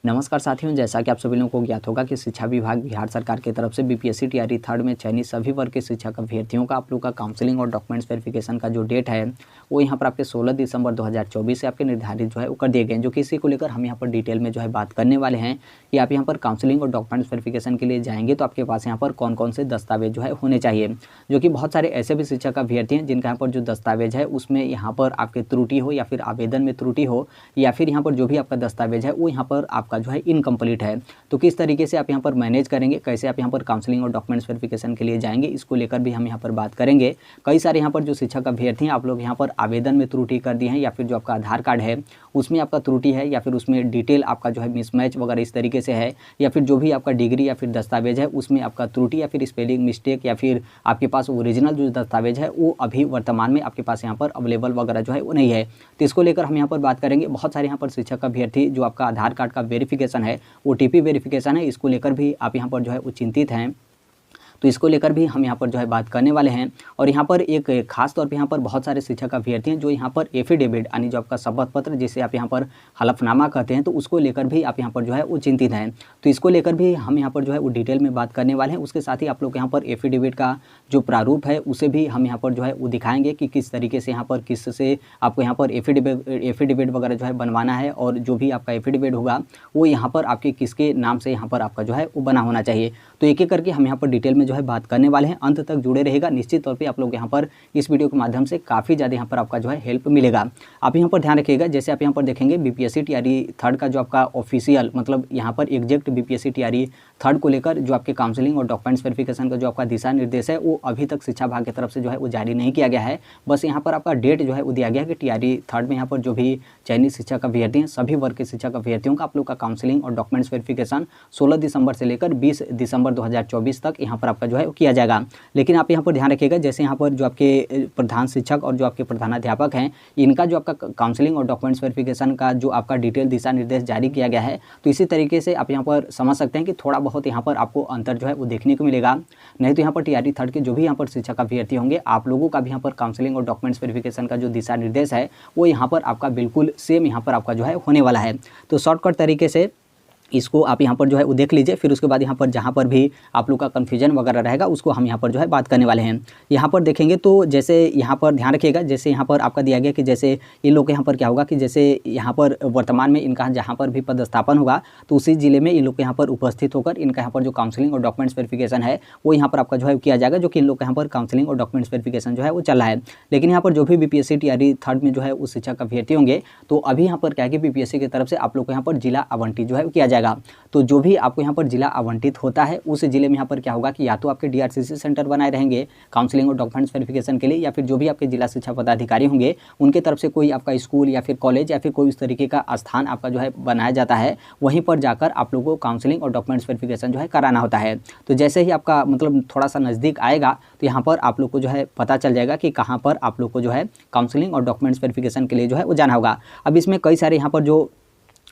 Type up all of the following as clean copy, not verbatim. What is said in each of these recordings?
नमस्कार साथियों, जैसा कि आप सभी लोगों को ज्ञात होगा कि शिक्षा विभाग बिहार सरकार की तरफ से बीपीएससी टीआरई थर्ड में चयनित सभी वर्ग के शिक्षक अभ्यर्थियों का आप लोग का काउंसलिंग और डॉक्यूमेंट्स वेरिफिकेशन का जो डेट है वो यहाँ पर आपके 16 दिसंबर 2024 से आपके निर्धारित जो है वो कर दिए गए, जो कि इसी को लेकर हम यहाँ पर डिटेल में जो है बात करने वाले हैं कि आप यहाँ पर काउंसलिंग और डॉक्यूमेंट्स वेरिफिकेशन के लिए जाएंगे तो आपके पास यहाँ पर कौन कौन से दस्तावेज जो है होने चाहिए। जो कि बहुत सारे ऐसे भी शिक्षक अभ्यर्थी हैं जिनका यहाँ पर जो दस्तावेज है उसमें यहाँ पर आपके त्रुटि हो या फिर आवेदन में त्रुटि हो या फिर यहाँ पर जो भी आपका दस्तावेज है वो यहाँ पर आपका जो है इनकम्प्लीट है। तो किस तरीके से आप यहाँ पर मैनेज करेंगे, कैसे आप यहाँ पर काउंसलिंग और डॉक्यूमेंट्स वेरिफिकेशन के लिए जाएंगे, इसको लेकर भी हम यहाँ पर बात करेंगे। कई सारे यहाँ पर जो शिक्षक अभ्यर्थी हैं आप लोग यहाँ पर आवेदन में त्रुटि कर दिए हैं या फिर जो आपका आधार कार्ड है उसमें आपका त्रुटि है या फिर उसमें डिटेल आपका जो है मिसमैच वगैरह इस तरीके से है या फिर जो भी आपका डिग्री या फिर दस्तावेज है उसमें आपका त्रुटि या फिर स्पेलिंग मिस्टेक या फिर आपके पास ओरिजिनल जो दस्तावेज है वो अभी वर्तमान में आपके पास यहाँ पर अवेलेबल वगैरह जो है वो नहीं है। तो इसको लेकर हम यहाँ पर बात करेंगे। बहुत सारे यहाँ पर शिक्षक अभ्यर्थी जो आपका आधार कार्ड का वेरिफिकेशन है, ओटीपी वेरिफिकेशन है, इसको लेकर भी आप यहाँ पर जो है वो चिंतित हैं। तो इसको लेकर भी हम यहाँ पर जो है बात करने वाले हैं। और यहाँ पर एक खास तौर पे यहाँ पर बहुत सारे शिक्षक अभ्यर्थी हैं जो यहाँ पर एफिडेविट यानी जो आपका शपथ पत्र जिसे आप यहाँ पर हलफनामा कहते हैं, तो उसको लेकर भी आप यहाँ पर जो है वो चिंतित हैं। तो इसको लेकर भी हम यहाँ पर जो है वो डिटेल में बात करने वाले हैं। उसके साथ ही आप लोग यहाँ पर एफिडेविट का जो प्रारूप है उसे भी हम यहाँ पर जो है वो दिखाएंगे कि किस तरीके से यहाँ पर किससे आपको यहाँ पर एफिडेविट वगैरह जो है बनवाना है और जो भी आपका एफिडेविट होगा वो यहाँ पर आपके किसके नाम से यहाँ पर आपका जो है वो बना होना चाहिए। तो एक एक करके हम यहाँ पर डिटेल में जो है बात करने वाले हैं। अंत तक जुड़े रहेगा, निश्चित तौर पे आप लोग यहाँ पर इस वीडियो के माध्यम से काफ़ी ज़्यादा यहाँ पर आपका जो है हेल्प मिलेगा। आप यहाँ पर ध्यान रखिएगा, जैसे आप यहाँ पर देखेंगे बीपीएससी टीआरई थर्ड का जो आपका ऑफिशियल मतलब यहाँ पर एग्जैक्ट बीपीएससी टीआरई थर्ड को लेकर जो आपके काउंसलिंग और डॉक्यूमेंट्स वेरिफिकेशन का जो आपका दिशा निर्देश है वो अभी तक शिक्षा विभाग की तरफ से जो है वो जारी नहीं किया गया है। बस यहाँ पर आपका डेट जो है वो दिया गया है कि टीआरई थर्ड में यहाँ पर जो भी चयनित शिक्षक अभ्यर्थी हैं सभी वर्ग के शिक्षक अभ्यर्थियों का आप लोग का काउंसलिंग और डॉक्यूमेंट्स वेरिफिकेशन 16 दिसंबर से लेकर 20 दिसंबर 2024 तक यहाँ पर आपका जो है किया जाएगा। लेकिन आप यहाँ पर ध्यान रखिएगा, जैसे यहाँ पर जो आपके प्रधान शिक्षक और जो आपके प्रधानाध्यापक हैं इनका जो आपका काउंसलिंग और डॉक्यूमेंट्स वेरिफिकेशन का जो आपका डिटेल दिशा निर्देश जारी किया गया है, तो इसी तरीके से आप यहाँ पर समझ सकते हैं कि थोड़ा बहुत यहाँ पर आपको अंतर जो है वो देखने को मिलेगा। नहीं तो यहाँ पर टीआरई थर्ड के जो भी यहाँ पर शिक्षक अभ्यर्थी होंगे आप लोगों का भी यहाँ पर काउंसलिंग और डॉक्यूमेंट्स वेरिफिकेशन का जो दिशा निर्देश है वो यहाँ पर आपका बिल्कुल सेम यहाँ पर आपका जो है होने वाला है। तो शॉर्टकट तरीके से इसको आप यहाँ पर जो है वो देख लीजिए, फिर उसके बाद यहाँ पर जहाँ पर भी आप लोग का कन्फ्यूजन वगैरह रहेगा उसको हम यहाँ पर जो है बात करने वाले हैं। यहाँ पर देखेंगे तो जैसे यहाँ पर ध्यान रखिएगा, जैसे यहाँ पर आपका दिया गया कि जैसे इन लोग के यहाँ पर क्या होगा कि जैसे यहाँ पर वर्तमान में इनका जहाँ पर भी पदस्थापन होगा तो उसी जिले में इन लोग के यहाँ पर उपस्थित होकर इनका यहाँ पर जो काउंसलिंग और डॉक्यूमेंट्स वेरिफिकेशन है वो यहाँ पर आपका जो है किया जाएगा, जो कि इन लोग के यहाँ पर काउंसलिंग और डॉक्यूमेंट्स वेरिफिकेशन जो है वो चल रहा है। लेकिन यहाँ पर जो भी बीपीएससी टीआरई थर्ड में जो है उस शिक्षक अभ्यर्थी होंगे तो अभी यहाँ पर क्या है कि बीपीएससी की तरफ से आप लोग को यहाँ पर जिला आवंटित जो है किया जाएगा। तो जो भी आपको यहाँ पर जिला आवंटित होता है उस जिले में यहाँ पर क्या होगा कि या तो आपके डीआरसीसी सेंटर बनाए रहेंगे काउंसलिंग और डॉक्यूमेंट्स वेरिफिकेशन के लिए, या फिर जो भी आपके जिला शिक्षा पदाधिकारी होंगे उनके तरफ से कोई आपका स्कूल या फिर कॉलेज या फिर कोई इस तरीके का स्थान आपका जो है बनाया जाता है, वहीं पर जाकर आप लोगों को काउंसलिंग और डॉक्यूमेंट्स वेरिफिकेशन जो है कराना होता है। तो जैसे ही आपका मतलब थोड़ा सा नज़दीक आएगा तो यहाँ पर आप लोग को जो है पता चल जाएगा कि कहाँ पर आप लोग को जो है काउंसलिंग और डॉक्यूमेंट्स वेरिफिकेशन के लिए जो है वो जाना होगा। अब इसमें कई सारे यहाँ पर जो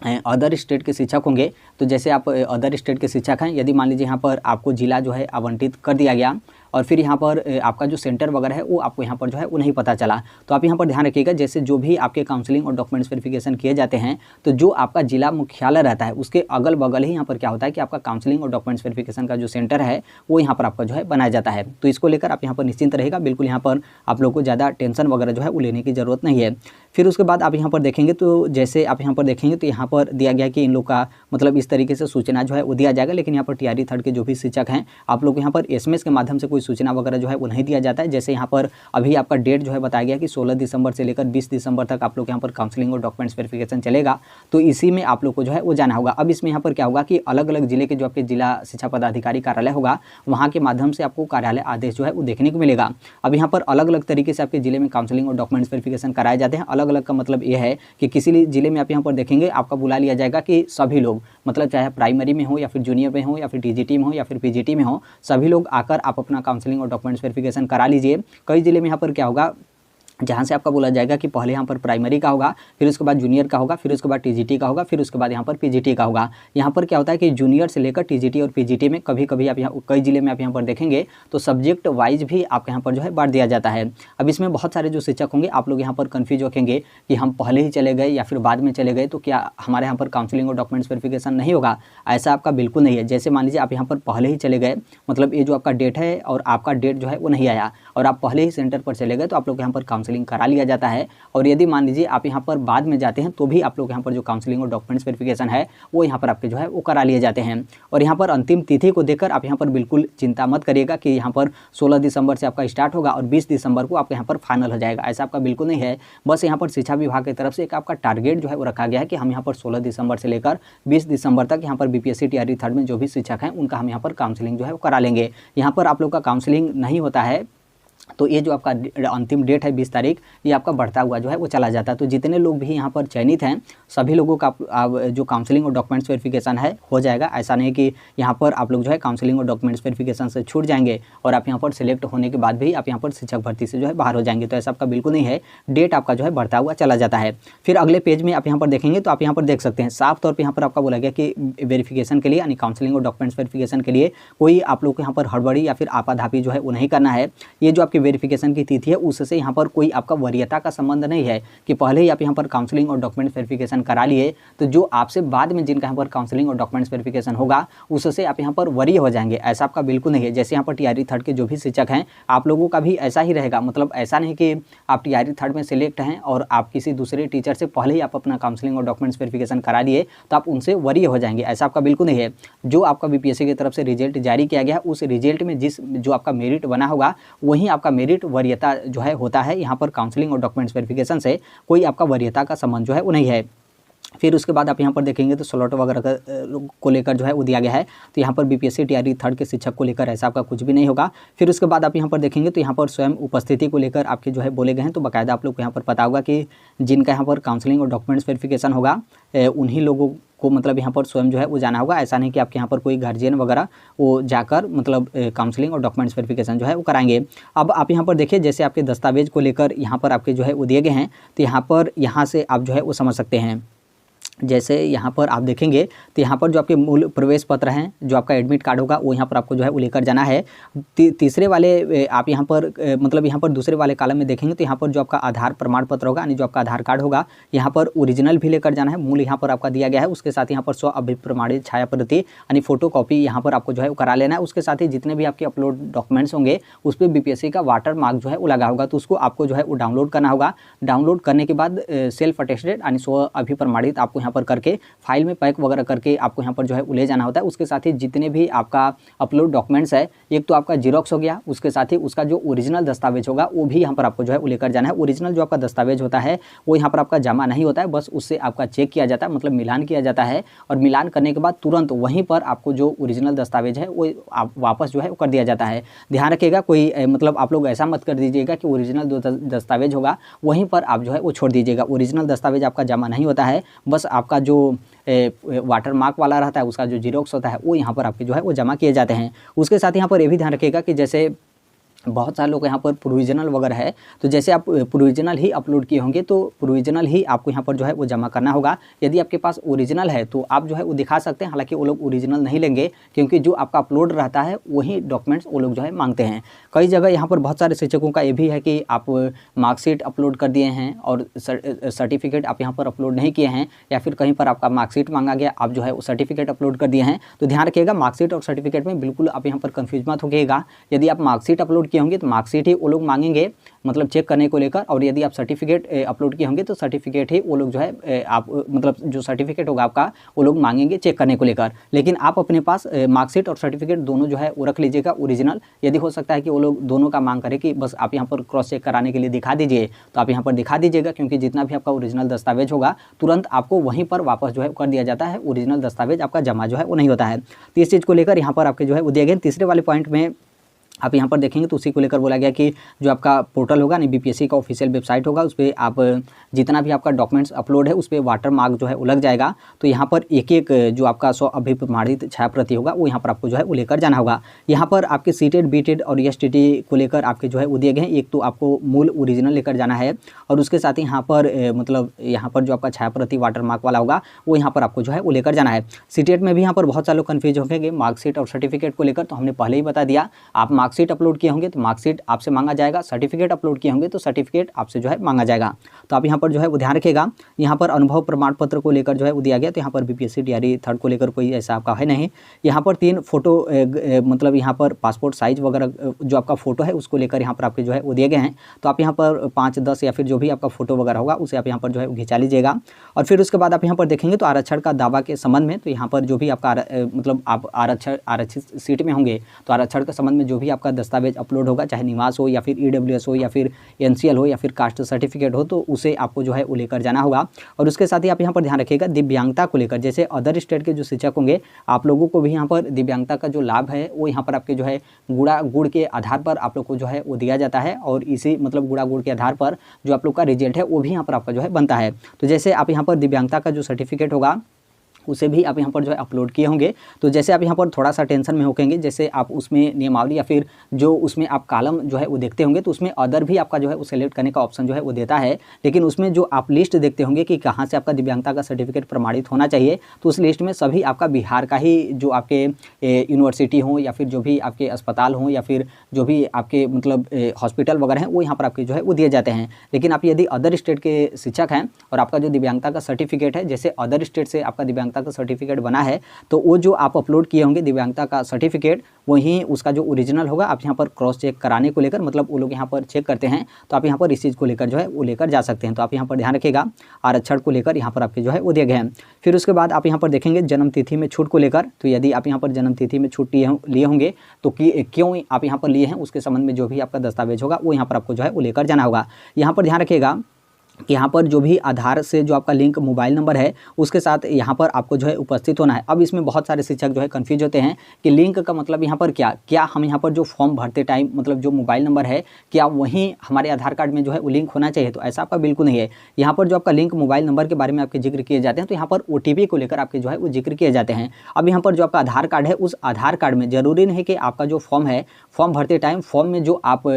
अदर स्टेट के शिक्षक होंगे, तो जैसे आप अदर स्टेट के शिक्षक हैं, यदि मान लीजिए यहाँ पर आपको जिला जो है आवंटित कर दिया गया और फिर यहाँ पर आपका जो सेंटर वगैरह है वो आपको यहाँ पर जो है वो नहीं पता चला, तो आप यहाँ पर ध्यान रखिएगा जैसे जो भी आपके काउंसलिंग और डॉक्यूमेंट्स वेरिफिकेशन किए जाते हैं तो जो आपका जिला मुख्यालय रहता है उसके अगल बगल ही यहाँ पर क्या होता है कि आपका काउंसलिंग और डॉक्यूमेंट्स वेरिफिकेशन का जो सेंटर है वो यहाँ पर आपका जो है बनाया जाता है। तो इसको लेकर आप यहाँ पर निश्चिंत रहेगा, बिल्कुल यहाँ पर आप लोग को ज़्यादा टेंशन वगैरह जो है वो लेने की ज़रूरत नहीं है। फिर उसके बाद आप यहाँ पर देखेंगे तो जैसे आप यहाँ पर देखेंगे तो यहाँ पर दिया गया कि इन लोग का मतलब इस तरीके से सूचना जो है वो दिया जाएगा। लेकिन यहाँ पर टीआरई थर्ड के जो भी शिक्षक हैं आप लोग यहाँ पर एसएमएस के माध्यम से कोई सूचना वगैरह जो है वो नहीं दिया जाता है। जैसे यहाँ पर अभी आपका डेट जो है बताया गया कि 16 दिसंबर से लेकर 20 दिसंबर तक आप लोग यहाँ पर काउंसलिंग और डॉक्यूमेंट्स वेरिफिकेशन चलेगा, तो इसी में आप लोग को जो है वो जाना होगा। अब इसमें यहाँ पर क्या होगा कि अलग अलग जिले के जो आपके जिला शिक्षा पदाधिकारी कार्यालय होगा वहाँ के माध्यम से आपको कार्यालय आदेश जो है वो देखने को मिलेगा। अब यहाँ पर अलग अलग तरीके से आपके जिले में काउंसलिंग और डॉक्यूमेंट्स वेरिफिकेशन कराए जाते हैं। अलग अलग का मतलब ये है कि किसी जिले में आप यहाँ पर देखेंगे आपका बुला लिया जाएगा कि सभी लोग मतलब चाहे प्राइमरी में हो या फिर जूनियर में हो या फिर टीजीटी में हो या फिर पीजीटी में हो, सभी लोग आकर आप अपना काउंसलिंग और डॉक्यूमेंट्स वेरिफिकेशन करा लीजिए। कई जिले में यहाँ पर क्या होगा जहाँ से आपका बोला जाएगा कि पहले यहाँ पर प्राइमरी का होगा, फिर उसके बाद जूनियर का होगा, फिर उसके बाद टीजीटी का होगा, फिर उसके बाद यहाँ पर पीजीटी का होगा। यहाँ पर क्या होता है कि जूनियर से लेकर टीजीटी और पीजीटी में कभी कभी आप यहाँ कई जिले में आप यहाँ पर देखेंगे तो सब्जेक्ट वाइज भी आपके यहाँ पर जो है बांट दिया जाता है। अब इसमें बहुत सारे जो शिक्षक होंगे आप लोग यहाँ पर कन्फ्यूज होंगे कि हम पहले ही चले गए या फिर बाद में चले गए तो क्या हमारे यहाँ पर काउंसलिंग और डॉक्यूमेंट्स वेरिफिकेशन नहीं होगा। ऐसा आपका बिल्कुल नहीं है। जैसे मान लीजिए आप यहाँ पर पहले ही चले गए, मतलब ये जो आपका डेट है और आपका डेट जो है वो नहीं आया और आप पहले ही सेंटर पर चले गए तो आप लोग यहाँ पर काउंसलिंग करा लिया जाता है। और यदि मान लीजिए आप यहाँ पर बाद में जाते हैं तो भी आप लोग यहाँ पर जो काउंसलिंग और डॉक्यूमेंट्स वेरिफिकेशन है वो यहाँ पर आपके जो है वो करा लिए जाते हैं। और यहाँ पर अंतिम तिथि को देखकर आप यहाँ पर बिल्कुल चिंता मत करिएगा कि यहाँ पर 16 दिसंबर से आपका स्टार्ट होगा और 20 दिसंबर को आपके यहाँ पर फाइनल हो जाएगा। ऐसा आपका बिल्कुल नहीं है। बस यहाँ पर शिक्षा विभाग की तरफ से एक आपका टारगेट जो है वो रखा गया है कि हम यहाँ पर 16 दिसंबर से लेकर 20 दिसंबर तक यहाँ पर बीपीएससी टीआरई थर्ड में जो भी शिक्षक हैं उनका हम यहाँ पर काउंसलिंग जो है वो करा लेंगे। यहाँ पर आप लोग का काउंसलिंग नहीं होता है तो ये जो आपका अंतिम डेट है 20 तारीख, ये आपका बढ़ता हुआ जो है वो चला जाता है। तो जितने लोग भी यहाँ पर चयनित हैं सभी लोगों का जो काउंसलिंग और डॉक्यूमेंट्स वेरिफिकेशन है हो जाएगा। ऐसा नहीं कि यहाँ पर आप लोग जो है काउंसलिंग और डॉक्यूमेंट्स वेरिफिकेशन से छूट जाएंगे और आप यहाँ पर सिलेक्ट होने के बाद भी आप यहाँ पर शिक्षक भर्ती से जो है बाहर हो जाएंगे। तो ऐसा आपका बिल्कुल नहीं है। डेट आपका जो है बढ़ता हुआ चला जाता है। फिर अगले पेज में आप यहाँ पर देखेंगे तो आप यहाँ पर देख सकते हैं साफ तौर पर यहाँ पर आपका बोला गया कि वेरिफिकेशन के लिए यानी काउंसलिंग और डॉक्यूमेंट्स वेरिफिकेशन के लिए कोई आप लोग को यहाँ पर हड़बड़ी या फिर आपाधापी जो है वो नहीं करना है। ये जो आपकी वेरिफिकेशन की तिथि है उससे यहाँ पर कोई आपका वरीयता का संबंध नहीं है कि पहले ही आप यहाँ पर काउंसलिंग और डॉक्यूमेंट्स वेरिफिकेशन करा लिए तो जो आपसे बाद में जिनका यहाँ पर काउंसलिंग और डॉक्यूमेंट्स वेरिफिकेशन होगा उससे आप यहाँ पर वरीय हो जाएंगे। ऐसा आपका बिल्कुल नहीं है। जैसे यहाँ पर टीआरई थर्ड के जो भी शिक्षक हैं आप लोगों का भी ऐसा ही रहेगा। मतलब ऐसा नहीं कि आप टीआरई थर्ड में सिलेक्ट हैं और आप किसी दूसरे टीचर से पहले ही आप अपना काउंसलिंग और डॉक्यूमेंट्स वेरिफिकेशन करा लिए तो आप उनसे वरीय हो जाएंगे। ऐसा आपका बिल्कुल नहीं है। जो आपका बीपीएससी की तरफ से रिजल्ट जारी किया गया है उस रिजल्ट में जो आपका मेरिट बना होगा वहीं आपका मेरिट वरीयता जो है होता है। यहाँ पर काउंसलिंग और डॉक्यूमेंट्स वेरिफिकेशन से कोई आपका वरीयता का संबंध जो है वो नहीं है। फिर उसके बाद आप यहाँ पर देखेंगे तो स्लॉट वगैरह को लेकर जो है वो दिया गया है। तो यहाँ पर बीपीएससी टीआरई थर्ड के शिक्षक को लेकर ऐसा आपका कुछ भी नहीं होगा। फिर उसके बाद आप यहाँ पर देखेंगे तो यहाँ पर स्वयं उपस्थिति को लेकर आपके जो है बोले गए हैं। तो बाकायदा आप लोग को यहाँ पर पता होगा कि जिनका यहाँ पर काउंसलिंग और डॉक्यूमेंट्स वेरिफिकेशन होगा उन्हीं लोगों को मतलब यहाँ पर स्वयं जो है वो जाना होगा। ऐसा नहीं कि आपके यहाँ पर कोई गार्जियन वगैरह वो जाकर मतलब काउंसलिंग और डॉक्यूमेंट्स वेरिफिकेशन जो है वो कराएंगे। अब आप यहाँ पर देखिए जैसे आपके दस्तावेज को लेकर यहाँ पर आपके जो है वो दिए गए हैं तो यहाँ से आप जो है वो समझ सकते हैं। जैसे यहाँ पर आप देखेंगे तो यहाँ पर जो आपके मूल प्रवेश पत्र हैं जो आपका एडमिट कार्ड होगा वो यहाँ पर आपको जो है वो लेकर जाना है। तीसरे वाले आप यहाँ पर मतलब यहाँ पर दूसरे वाले कॉलम में देखेंगे तो यहाँ पर जो आपका आधार प्रमाण पत्र होगा यानी जो आपका आधार कार्ड होगा यहाँ पर ओरिजिनल भी लेकर जाना है। मूल यहाँ पर आपका दिया गया है। उसके साथ यहाँ पर स्व अभिप्रमाणित छाया प्रति यानी फोटो कॉपी यहाँ पर आपको जो है वो करा लेना है। उसके साथ ही जितने भी आपके अपलोड डॉक्यूमेंट्स होंगे उस पर बीपीएससी का वाटर मार्क जो है वो लगा होगा तो उसको आपको जो है वो डाउनलोड करना होगा। डाउनलोड करने के बाद सेल्फ अटेस्टेड यानी स्व अभिप्रमाणित आपको यहाँ पर करके फाइल में पैक वगैरह करके आपको यहाँ पर जो है ले जाना होता है। उसके साथ ही जितने भी आपका अपलोड डॉक्यूमेंट्स है एक तो आपका जीरोक्स हो गया, उसके साथ ही उसका जो ओरिजिनल दस्तावेज होगा वो भी यहाँ पर आपको जो है लेकर जाना है। ओरिजिनल जो आपका दस्तावेज होता है वो यहाँ पर आपका जमा नहीं होता है, बस उससे आपका चेक किया जाता है मतलब मिलान किया जाता है और मिलान करने के बाद तुरंत वहीं पर आपको जो ओरिजिनल दस्तावेज है वो आप वापस जो है कर दिया जाता है। ध्यान रखिएगा कोई मतलब आप लोग ऐसा मत कर दीजिएगा कि ओरिजिनल जो दस्तावेज होगा वहीं पर आप जो है वो छोड़ दीजिएगा। ओरिजिनल दस्तावेज आपका जमा नहीं होता है, बस आपका जो वाटर मार्क वाला रहता है उसका जो जीरोक्स होता है वो यहाँ पर आपके जो है वो जमा किए जाते हैं। उसके साथ यहाँ पर ये भी ध्यान रखिएगा कि जैसे बहुत सारे लोग यहाँ पर प्रोविजनल वगैरह है तो जैसे आप प्रोविजनल ही अपलोड किए होंगे तो प्रोविजनल ही आपको यहाँ पर जो है वो जमा करना होगा। यदि आपके पास ओरिजिनल है तो आप जो है वो दिखा सकते हैं, हालांकि वो लोग ओरिजिनल नहीं लेंगे क्योंकि जो आपका अपलोड रहता है वही डॉक्यूमेंट्स वो लोग जो है मांगते हैं। कई जगह यहाँ पर बहुत सारे शिक्षकों का ये भी है कि आप मार्कशीट अपलोड कर दिए हैं और सर्टिफिकेट आप यहाँ पर अपलोड नहीं किए हैं या फिर कहीं पर आपका मार्कशीट मांगा गया आप जो है वो सर्टिफिकेट अपलोड कर दिए हैं। तो ध्यान रखिएगा मार्कशीट और सर्टिफिकेट में बिल्कुल आप यहाँ पर कन्फ्यूज मत होइएगा। यदि आप मार्कशीट अपलोड किए होंगे तो मार्कशीट ही वो लोग मांगेंगे मतलब चेक करने को लेकर, और यदि आप सर्टिफिकेट अपलोड किए होंगे तो सर्टिफिकेट ही वो लोग जो है आप मतलब जो सर्टिफिकेट होगा आपका वो लोग मांगेंगे चेक करने को लेकर। लेकिन आप अपने पास मार्कशीट और सर्टिफिकेट दोनों जो है वो रख लीजिएगा ओरिजिनल। यदि हो सकता है कि वो लोग दोनों का मांग करें कि बस आप यहाँ पर क्रॉस चेक कराने के लिए दिखा दीजिए तो आप यहाँ पर दिखा दीजिएगा, क्योंकि जितना भी आपका ओरिजिनल दस्तावेज होगा तुरंत आपको वहीं पर वापस जो है कर दिया जाता है। ओरिजिनल दस्तावेज आपका जमा जो है वो नहीं होता है। तो इस चीज़ को लेकर यहाँ पर आपके जो है वो दिए गए। तीसरे वाले पॉइंट में आप यहाँ पर देखेंगे तो उसी को लेकर बोला गया कि जो आपका पोर्टल होगा नहीं, बीपीएससी का ऑफिशियल वेबसाइट होगा, उस पर आप जितना भी आपका डॉक्यूमेंट्स अपलोड है उस पर वाटर मार्क जो है वो लग जाएगा। तो यहाँ पर एक एक जो आपका 100 अभिप्रमाणित छाया प्रति होगा वो यहाँ पर आपको जो है वो लेकर जाना होगा। यहाँ पर आपके सीटेड, बीटेड और एसटीटी को लेकर आपके जो है वो दिए गए हैं। एक तो आपको मूल ओरिजिनल लेकर जाना है और उसके साथ ही यहाँ पर मतलब यहाँ पर जो आपका छाया प्रति वाटर मार्क वाला होगा वो यहाँ पर आपको जो है वो लेकर जाना है। सीटेड में भी यहाँ पर बहुत सारे लोग कन्फ्यूज होंगे मार्कशीट और सर्टिफिकेट को लेकर, तो हमने पहले ही बता दिया। आप मार्कशीट अपलोड किए होंगे तो मार्कशीट आपसे मांगा जाएगा, सर्टिफिकेट अपलोड किए होंगे तो सर्टिफिकेट आपसे जो है मांगा जाएगा। तो आप यहाँ पर जो है वो ध्यान रखिएगा। यहाँ पर अनुभव प्रमाण पत्र को लेकर जो है वो दिया गया, तो यहाँ पर बीपीएससी तैयारी थर्ड को लेकर कोई ऐसा आपका है नहीं। यहाँ पर 3 फोटो मतलब यहाँ पर पासपोर्ट साइज वगैरह जो आपका फोटो है उसको लेकर यहाँ पर आपके जो है वो दिए गए हैं। तो आप यहाँ पर 5, 10 या फिर जो भी आपका फोटो वगैरह होगा उसे आप यहाँ पर जो है खिंचा लीजिएगा। और फिर उसके बाद आप यहाँ पर देखेंगे तो आरक्षण का दावा के संबंध में, तो यहाँ पर जो भी आपका मतलब आप आरक्षित सीट में होंगे तो आरक्षण के संबंध में जो भी आपका दस्तावेज अपलोड होगा, चाहे निवास हो या फिर ईडब्ल्यूएस हो या फिर एनसीएल हो या फिर कास्ट सर्टिफिकेट हो, तो उसे आपको जो है वो लेकर जाना होगा। और उसके साथ ही आप यहाँ पर ध्यान रखिएगा दिव्यांगता को लेकर, जैसे अदर स्टेट के जो शिक्षक होंगे आप लोगों को भी यहाँ पर दिव्यांगता का जो लाभ है वो यहाँ पर आपके जो है गुड़ के आधार पर आप लोग को जो है वो दिया जाता है। और इसी मतलब गुड़ के आधार पर जो आप लोग का रिजल्ट है वो भी यहाँ पर आपका जो है बनता है। तो जैसे आप यहाँ पर दिव्यांगता का जो सर्टिफिकेट होगा उसे भी आप यहाँ पर जो है अपलोड किए होंगे। तो जैसे आप यहाँ पर थोड़ा सा टेंशन में होंगे, जैसे आप उसमें नियमावली या फिर जो उसमें आप कॉलम जो है वो देखते होंगे तो उसमें अदर भी आपका जो है वो सिलेक्ट करने का ऑप्शन जो है वो देता है। लेकिन उसमें जो आप लिस्ट देखते होंगे कि कहाँ से आपका दिव्यांगता का सर्टिफिकेट प्रमाणित होना चाहिए, तो उस लिस्ट में सभी आपका बिहार का ही जो आपके यूनिवर्सिटी हो या फिर जो भी आपके अस्पताल हों या फिर जो भी आपके मतलब हॉस्पिटल वगैरह हैं वो यहाँ पर आपके जो है वो दिए जाते हैं। लेकिन आप यदि अदर स्टेट के शिक्षक हैं और आपका जो दिव्यांगता का सर्टिफिकेट है, जैसे अदर स्टेट से आपका दिव्यांगता का सर्टिफिकेट बना है, तो वो जो आप अपलोड किए होंगे दिव्यांगता का सर्टिफिकेट वही उसका जो ओरिजिनल होगा आप यहाँ पर क्रॉस चेक कराने को लेकर, मतलब वो लोग यहाँ पर चेक करते हैं, तो आप यहाँ पर इस चीज़ को लेकर जो है वो लेकर जा सकते हैं। तो आप यहाँ पर ध्यान रखिएगा आरक्षण को लेकर यहाँ पर आपके जो है वो दिए गए हैं। फिर उसके बाद आप यहाँ पर देखेंगे जन्म तिथि में छूट को लेकर, तो यदि आप यहाँ पर जन्म तिथि में छूट लिए होंगे तो क्यों आप यहाँ पर लिए हैं उसके संबंध में जो भी आपका दस्तावेज होगा वो यहाँ पर आपको जो है वो लेकर जाना होगा। यहाँ पर ध्यान रखिएगा कि यहाँ पर जो भी आधार से जो आपका लिंक मोबाइल नंबर है उसके साथ यहाँ पर आपको जो है उपस्थित होना है। अब इसमें बहुत सारे शिक्षक जो है कंफ्यूज होते हैं कि लिंक का मतलब यहाँ पर क्या हम यहाँ पर जो फॉर्म भरते टाइम मतलब जो मोबाइल नंबर है क्या वहीं हमारे आधार कार्ड में जो है वो लिंक होना चाहिए, तो ऐसा आपका बिल्कुल नहीं है। यहाँ पर जो आपका लिंक मोबाइल नंबर के बारे में आपके जिक्र किए जाते हैं तो यहाँ पर OTP को लेकर आपके जो है वो जिक्र किए जाते हैं। अब यहाँ पर जो आपका आधार कार्ड है उस आधार कार्ड में जरूरी नहीं कि आपका जो फॉर्म है फॉर्म भरते टाइम फॉर्म में जो आप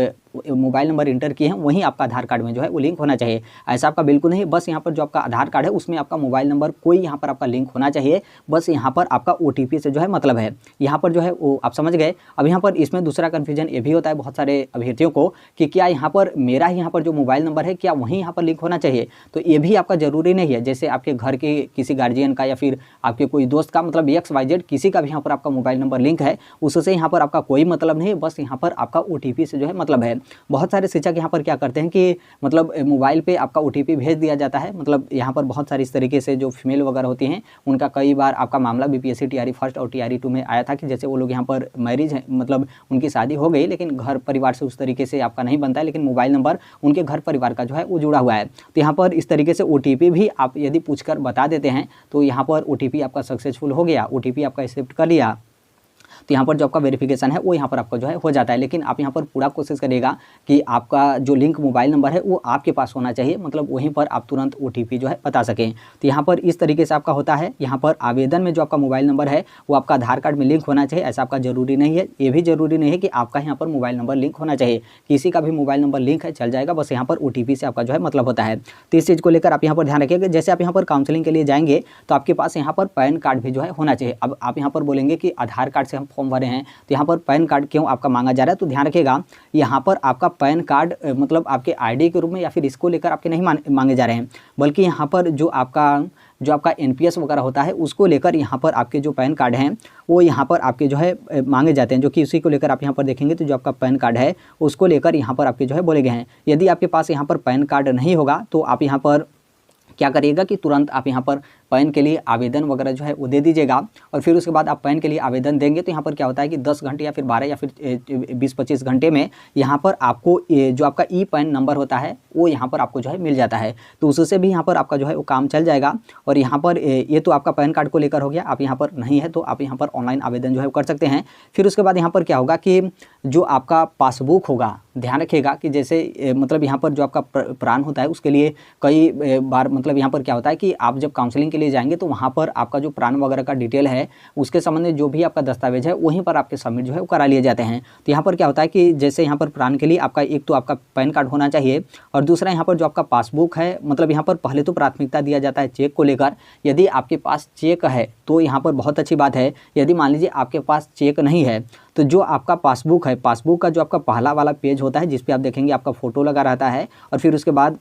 मोबाइल नंबर इंटर किए हैं वहीं आपका आधार कार्ड में जो है वो लिंक होना चाहिए, ऐसा आपका बिल्कुल नहीं। बस यहाँ पर जो आपका आधार कार्ड है उसमें आपका मोबाइल नंबर कोई यहाँ पर आपका लिंक होना चाहिए, बस यहाँ पर आपका OTP से जो है मतलब है। यहाँ पर जो है वो आप समझ गए। अब यहाँ पर इसमें दूसरा कन्फ्यूजन ये भी होता है बहुत सारे अभ्यर्थियों को कि क्या यहाँ पर मेरा यहाँ पर जो मोबाइल नंबर है क्या वहीं यहाँ पर लिंक होना चाहिए, तो ये भी आपका ज़रूरी नहीं है। जैसे आपके घर के किसी गार्जियन का या फिर आपके कोई दोस्त का मतलब XYZ किसी का भी यहाँ पर आपका मोबाइल नंबर लिंक है उससे यहाँ पर आपका कोई मतलब नहीं, बस यहाँ पर आपका OTP से जो है मतलब है। बहुत सारे शिक्षक यहाँ पर क्या करते हैं कि मतलब मोबाइल पे आपका OTP भेज दिया जाता है, मतलब यहाँ पर बहुत सारी इस तरीके से जो फीमेल वगैरह होती हैं उनका कई बार आपका मामला BPSC TRE फर्स्ट और TRE 2 में आया था कि जैसे वो लोग यहाँ पर मैरिज है मतलब उनकी शादी हो गई लेकिन घर परिवार से उस तरीके से आपका नहीं बनता है, लेकिन मोबाइल नंबर उनके घर परिवार का जो है वो जुड़ा हुआ है। तो यहाँ पर इस तरीके से OTP भी आप यदि पूछकर बता देते हैं तो यहाँ पर OTP आपका सक्सेसफुल हो गया, OTP आपका एक्सेप्ट कर लिया, तो यहाँ पर जो आपका वेरिफिकेशन है वो यहाँ पर आपका जो है हो जाता है। लेकिन आप यहाँ पर पूरा कोशिश करिएगा कि आपका जो लिंक मोबाइल नंबर है वो आपके पास होना चाहिए, मतलब वहीं पर आप तुरंत OTP जो है बता सकें। तो यहाँ पर इस तरीके से आपका होता है। यहाँ पर आवेदन में जो आपका मोबाइल नंबर है वो आपका आधार कार्ड में लिंक होना चाहिए, ऐसा आपका ज़रूरी नहीं है। ये भी ज़रूरी नहीं है कि आपका यहाँ पर मोबाइल नंबर लिंक होना चाहिए, किसी का भी मोबाइल नंबर लिंक है चल जाएगा, बस यहाँ पर OTP से आपका जो है मतलब होता है। तो इस चीज़ को लेकर आप यहाँ पर ध्यान रखिएगा। जैसे आप यहाँ पर काउंसलिंग के लिए जाएंगे तो आपके पास यहाँ पर पैन कार्ड भी जो है होना चाहिए। अब आप यहाँ पर बोलेंगे कि आधार कार्ड से हम फॉर्म भरे हैं तो यहाँ पर पैन कार्ड क्यों आपका मांगा जा रहा है, तो ध्यान रखिएगा यहाँ पर आपका पैन कार्ड मतलब आपके ID के रूप में या फिर इसको लेकर आपके नहीं मांगे जा रहे हैं, बल्कि यहाँ पर जो आपका NPS वगैरह होता है उसको लेकर यहाँ पर आपके जो पैन कार्ड हैं वो यहाँ पर आपके जो है मांगे जाते हैं, जो कि उसी को लेकर आप यहाँ पर देखेंगे तो जो आपका पैन कार्ड है उसको लेकर यहाँ पर आपके जो है बोले गए हैं। यदि आपके पास यहाँ पर पैन कार्ड नहीं होगा तो आप यहाँ पर क्या करिएगा कि तुरंत आप यहाँ पर पैन के लिए आवेदन वगैरह जो है वो दे दीजिएगा। और फिर उसके बाद आप पैन के लिए आवेदन देंगे तो यहाँ पर क्या होता है कि 10 घंटे या फिर 12 या फिर 20-25 घंटे में यहाँ पर आपको जो आपका ई पैन नंबर होता है वो यहाँ पर आपको जो है मिल जाता है। तो उससे भी यहाँ पर आपका जो है वो काम चल जाएगा। और यहाँ पर ये तो आपका पैन कार्ड को लेकर हो गया। आप यहाँ पर नहीं है तो आप यहाँ पर ऑनलाइन आवेदन जो है कर सकते हैं। फिर उसके बाद यहाँ पर क्या होगा कि जो आपका पासबुक होगा, ध्यान रखिएगा कि जैसे मतलब यहाँ पर जो आपका प्राण होता है उसके लिए कई बार मतलब यहाँ पर क्या होता है कि आप जब काउंसलिंग के लिए जाएंगे तो वहाँ पर आपका जो प्राण वगैरह का डिटेल है उसके संबंध में जो भी आपका दस्तावेज है वहीं पर आपके सबमिट जो है वो करा लिए जाते हैं। तो यहाँ पर क्या होता है कि जैसे यहाँ पर प्राण के लिए आपका एक तो आपका पैन कार्ड होना चाहिए और दूसरा यहाँ पर जो आपका पासबुक है, मतलब यहाँ पर पहले तो प्राथमिकता दिया जाता है चेक को लेकर। यदि आपके पास चेक है तो यहाँ पर बहुत अच्छी बात है। यदि मान लीजिए आपके पास चेक नहीं है तो जो आपका पासबुक है, पासबुक का जो आपका पहला वाला पेज होता है जिस पे आप देखेंगे आपका फ़ोटो लगा रहता है और फिर उसके बाद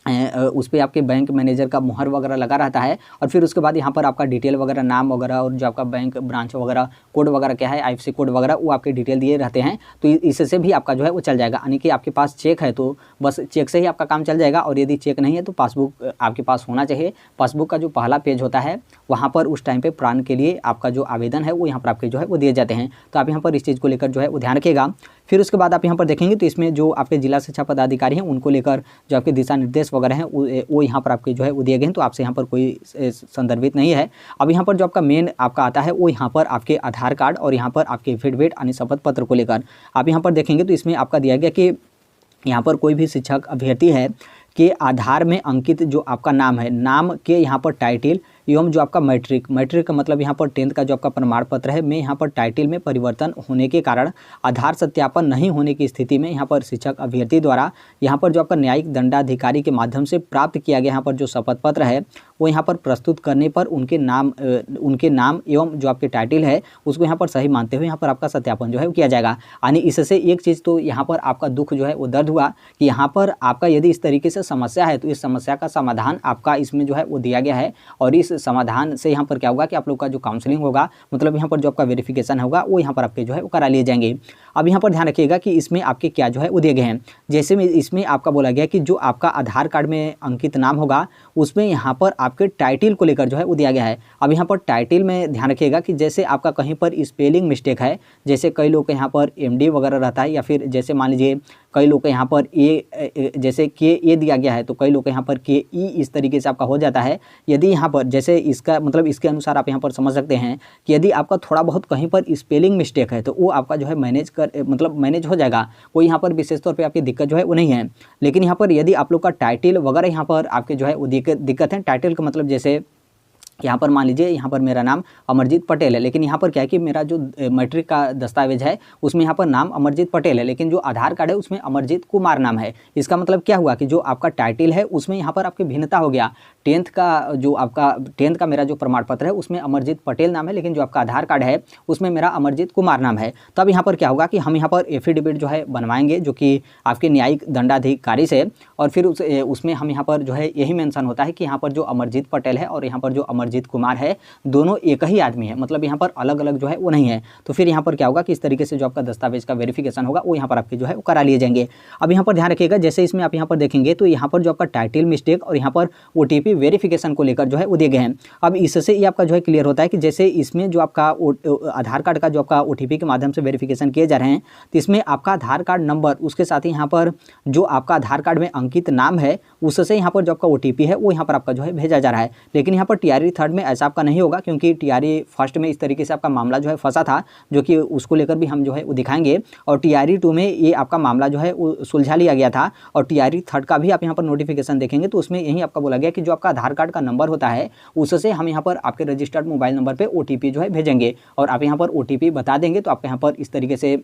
उस पर आपके बैंक मैनेजर का मुहर वगैरह लगा रहता है और फिर उसके बाद यहाँ पर आपका डिटेल वगैरह, नाम वगैरह और जो आपका बैंक ब्रांच वगैरह कोड वगैरह क्या है, IFSC कोड वगैरह वो आपके डिटेल दिए रहते हैं। तो इससे भी आपका जो है वो चल जाएगा। यानी कि आपके पास चेक है तो बस चेक से ही आपका काम चल जाएगा। और यदि चेक नहीं है तो पासबुक आपके पास होना चाहिए। पासबुक का जो पहला पेज होता है वहाँ पर उस टाइम पर प्राण के लिए आपका जो आवेदन है वो यहाँ पर आपके जो है वो दिए जाते हैं। तो आप यहाँ पर इस चीज़ को लेकर जो है वो ध्यान रखिएगा। फिर उसके बाद आप यहाँ पर देखेंगे तो इसमें जो आपके जिला शिक्षा पदाधिकारी हैं उनको लेकर जो आपके दिशा निर्देश वगैरह हैं वो यहाँ पर आपके जो है वो दिए गए हैं। तो आपसे यहाँ पर कोई संदर्भित नहीं है। अब यहाँ पर जो आपका मेन आपका आता है वो यहाँ पर आपके आधार कार्ड और यहाँ पर आपके एफिडेविट यानी शपथ पत्र को लेकर आप यहाँ पर देखेंगे तो इसमें आपका दिया गया कि यहाँ पर कोई भी शिक्षक अभ्यर्थी है के आधार में अंकित जो आपका नाम है, नाम के यहाँ पर टाइटल एवं जो आपका मैट्रिक का मतलब यहाँ पर 10th का जो आपका प्रमाण पत्र है में यहाँ पर टाइटल में परिवर्तन होने के कारण आधार सत्यापन नहीं होने की स्थिति में यहाँ पर शिक्षक अभ्यर्थी द्वारा यहाँ पर जो आपका न्यायिक दंडाधिकारी के माध्यम से प्राप्त किया गया यहाँ पर जो शपथ पत्र है वो यहाँ पर प्रस्तुत करने पर उनके नाम एवं जो आपके टाइटल है उसको यहाँ पर सही मानते हुए यहाँ पर आपका सत्यापन जो है वो किया जाएगा। यानी इससे एक चीज़ तो यहाँ पर आपका दुख जो है वो दर्द हुआ कि यहाँ पर आपका यदि इस तरीके से समस्या है तो इस समस्या का समाधान आपका इसमें जो है वो दिया गया है। और इस समाधान से यहाँ पर क्या होगा कि आप लोग का जो काउंसलिंग होगा, मतलब यहाँ पर जो आपका वेरिफिकेशन होगा वो यहाँ पर आपके जो है वो करा लिए जाएंगे। अब यहाँ पर ध्यान रखिएगा कि इसमें आपके क्या जो है वो दिए गए हैं। जैसे में इसमें आपका बोला गया कि जो आपका आधार कार्ड में अंकित नाम होगा उसमें यहाँ पर आपके टाइटल को लेकर जो है वो दिया गया है। अब यहाँ पर टाइटल में ध्यान रखिएगा कि जैसे आपका कहीं पर स्पेलिंग मिस्टेक है, जैसे कई लोग के यहाँ पर MD वगैरह रहता है या फिर जैसे मान लीजिए कई लोग के यहाँ पर जैसे KA दिया गया है तो कई लोग के यहाँ पर KE इस तरीके से आपका हो जाता है। यदि यहाँ पर जैसे इसका मतलब इसके अनुसार आप यहाँ पर समझ सकते हैं कि यदि आपका थोड़ा बहुत कहीं पर स्पेलिंग मिस्टेक है तो वो आपका जो है मैनेज हो जाएगा। कोई यहाँ पर विशेष तौर पे आपकी दिक्कत जो है वो नहीं है। लेकिन यहाँ पर यदि आप लोग का टाइटल वगैरह यहाँ पर आपके जो है वो दिक्कत है, टाइटल का मतलब जैसे यहाँ पर मान लीजिए यहाँ पर मेरा नाम अमरजीत पटेल है, लेकिन यहाँ पर क्या है कि मेरा जो मैट्रिक का दस्तावेज है उसमें यहाँ पर नाम अमरजीत पटेल है, लेकिन जो आधार कार्ड है उसमें अमरजीत कुमार नाम है। इसका मतलब क्या हुआ कि जो आपका टाइटल है उसमें यहाँ पर आपकी भिन्नता हो गया। 10th का मेरा जो प्रमाण पत्र है उसमें अमरजीत पटेल नाम है, लेकिन जो आपका आधार कार्ड है उसमें मेरा अमरजीत कुमार नाम है। तब यहाँ पर क्या होगा कि हम यहाँ पर एफिडेविट जो है बनवाएंगे जो कि आपके न्यायिक दंडाधिकारी से, और फिर उसमें हम यहाँ पर जो है यही मेंशन होता है कि यहाँ पर जो अमरजीत पटेल है और यहाँ पर जो अमरजीत कुमार है दोनों एक ही आदमी है, मतलब यहाँ पर अलग अलग जो है वो नहीं है। तो फिर यहाँ पर क्या होगा कि इस तरीके से जो आपका दस्तावेज का वेरिफिकेशन होगा वो यहाँ पर आपके जो है वो करा लिए जाएंगे। अब यहाँ पर ध्यान रखिएगा, जैसे इसमें आप यहाँ पर देखेंगे तो यहाँ पर जो आपका टाइटल मिस्टेक और यहाँ पर OTP वेरिफिकेशन को लेकर जो है वो दिए गए हैं। अब इससे ये आपका जो है क्लियर होता है कि जैसे इसमें जो आपका आधार कार्ड का जो आपका OTP के माध्यम से वेरिफिकेशन किए जा रहे हैं तो इसमें आपका आधार कार्ड नंबर उसके साथ ही यहाँ पर जो आपका आधार कार्ड में अंकित नाम है उससे यहाँ पर जो आपका OTP है वो यहाँ पर आपका जो है भेजा जा रहा है। लेकिन यहाँ पर TRE 3 में ऐसा आपका नहीं होगा, क्योंकि TRE 1 में इस तरीके से आपका मामला जो है फंसा था, जो कि उसको लेकर भी हम जो है वो दिखाएंगे। और TRE 2 में ये आपका मामला जो है वो सुलझा लिया गया था। और TRE 3 का भी आप यहाँ पर नोटिफिकेशन देखेंगे तो उसमें यही आपका बोला गया कि जो आपका आधार कार्ड का नंबर होता है उससे हम यहाँ पर आपके रजिस्टर्ड मोबाइल नंबर पर OTP जो है भेजेंगे और आप यहाँ पर OTP बता देंगे तो आपके यहाँ पर इस तरीके से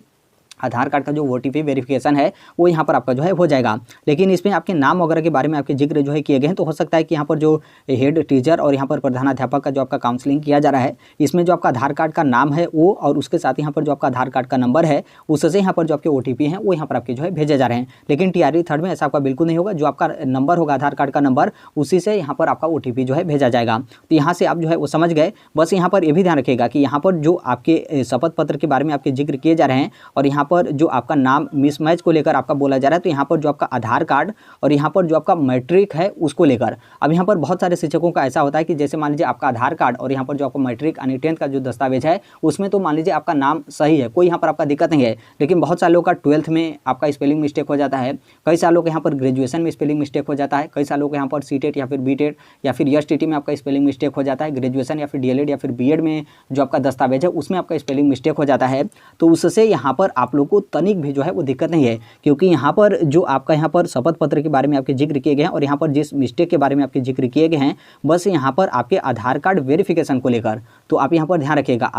आधार कार्ड का जो OTP वेरिफिकेशन है वो यहाँ पर आपका जो है हो जाएगा। लेकिन इसमें आपके नाम वगैरह के बारे में आपके जिक्र जो है किए गए हैं, तो हो सकता है कि यहाँ पर जो हेड टीचर और यहाँ पर प्रधानाध्यापक का जो आपका काउंसलिंग किया जा रहा है इसमें जो आपका आधार कार्ड का नाम है वो और उसके साथ यहाँ पर जो आपका आधार कार्ड का नंबर है उससे यहाँ पर जो आपके OTP हैं वो यहाँ पर आपके जो है भेजे जा रहे हैं। लेकिन TRE 3 में ऐसा आपका बिल्कुल नहीं होगा। जो आपका नंबर होगा आधार कार्ड का नंबर उसी से यहाँ पर आपका OTP जो है भेजा जाएगा। तो यहाँ से आप जो है वो समझ गए। बस यहाँ पर ये भी ध्यान रखिएगा कि यहाँ पर जो आपके शपथ पत्र के बारे में आपके जिक्र किए जा रहे हैं और यहाँ पर जो आपका नाम मिसमैच को लेकर आपका बोला जा रहा है, तो यहाँ पर जो आपका आधार कार्ड और यहाँ पर जो आपका मैट्रिक है उसको लेकर। अब यहाँ पर बहुत सारे शिक्षकों का ऐसा होता है कि जैसे मान लीजिए आपका आधार कार्ड और यहाँ पर जो आपका मैट्रिक यानी 10th का जो दस्तावेज है उसमें तो मान लीजिए आपका नाम सही है, कोई यहाँ पर आपका दिक्कत नहीं है, लेकिन बहुत सारे लोगों का 12th में आपका स्पेलिंग मिस्टेक हो जाता है, कई सालों के यहाँ पर ग्रेजुएशन में स्पेलिंग मिस्टेक हो जाता है, कई सालों के यहाँ पर सीटेट या फिर बीटेट या फिर एसटीटी में आपका स्पेलिंग मिस्टेक हो जाता है, ग्रेजुएशन या फिर डीएलएड या फिर बीएड में जो आपका दस्तावेज है उसमें आपका स्पेलिंग मिस्टेक हो जाता है। तो उससे यहाँ पर आप लोग को तनिक भी जो है वो दिक्कत नहीं है, क्योंकि यहाँ पर जो आपका यहाँ पर शपथ पत्र के बारे में आपके जिक्र किए गए हैं और यहाँ पर जिस मिस्टेक के बारे में आपके जिक्र किए गए हैं, बस यहाँ पर आपके आधार कार्ड वेरिफिकेशन को लेकर, तो आप यहाँ पर ध्यान रखिएगा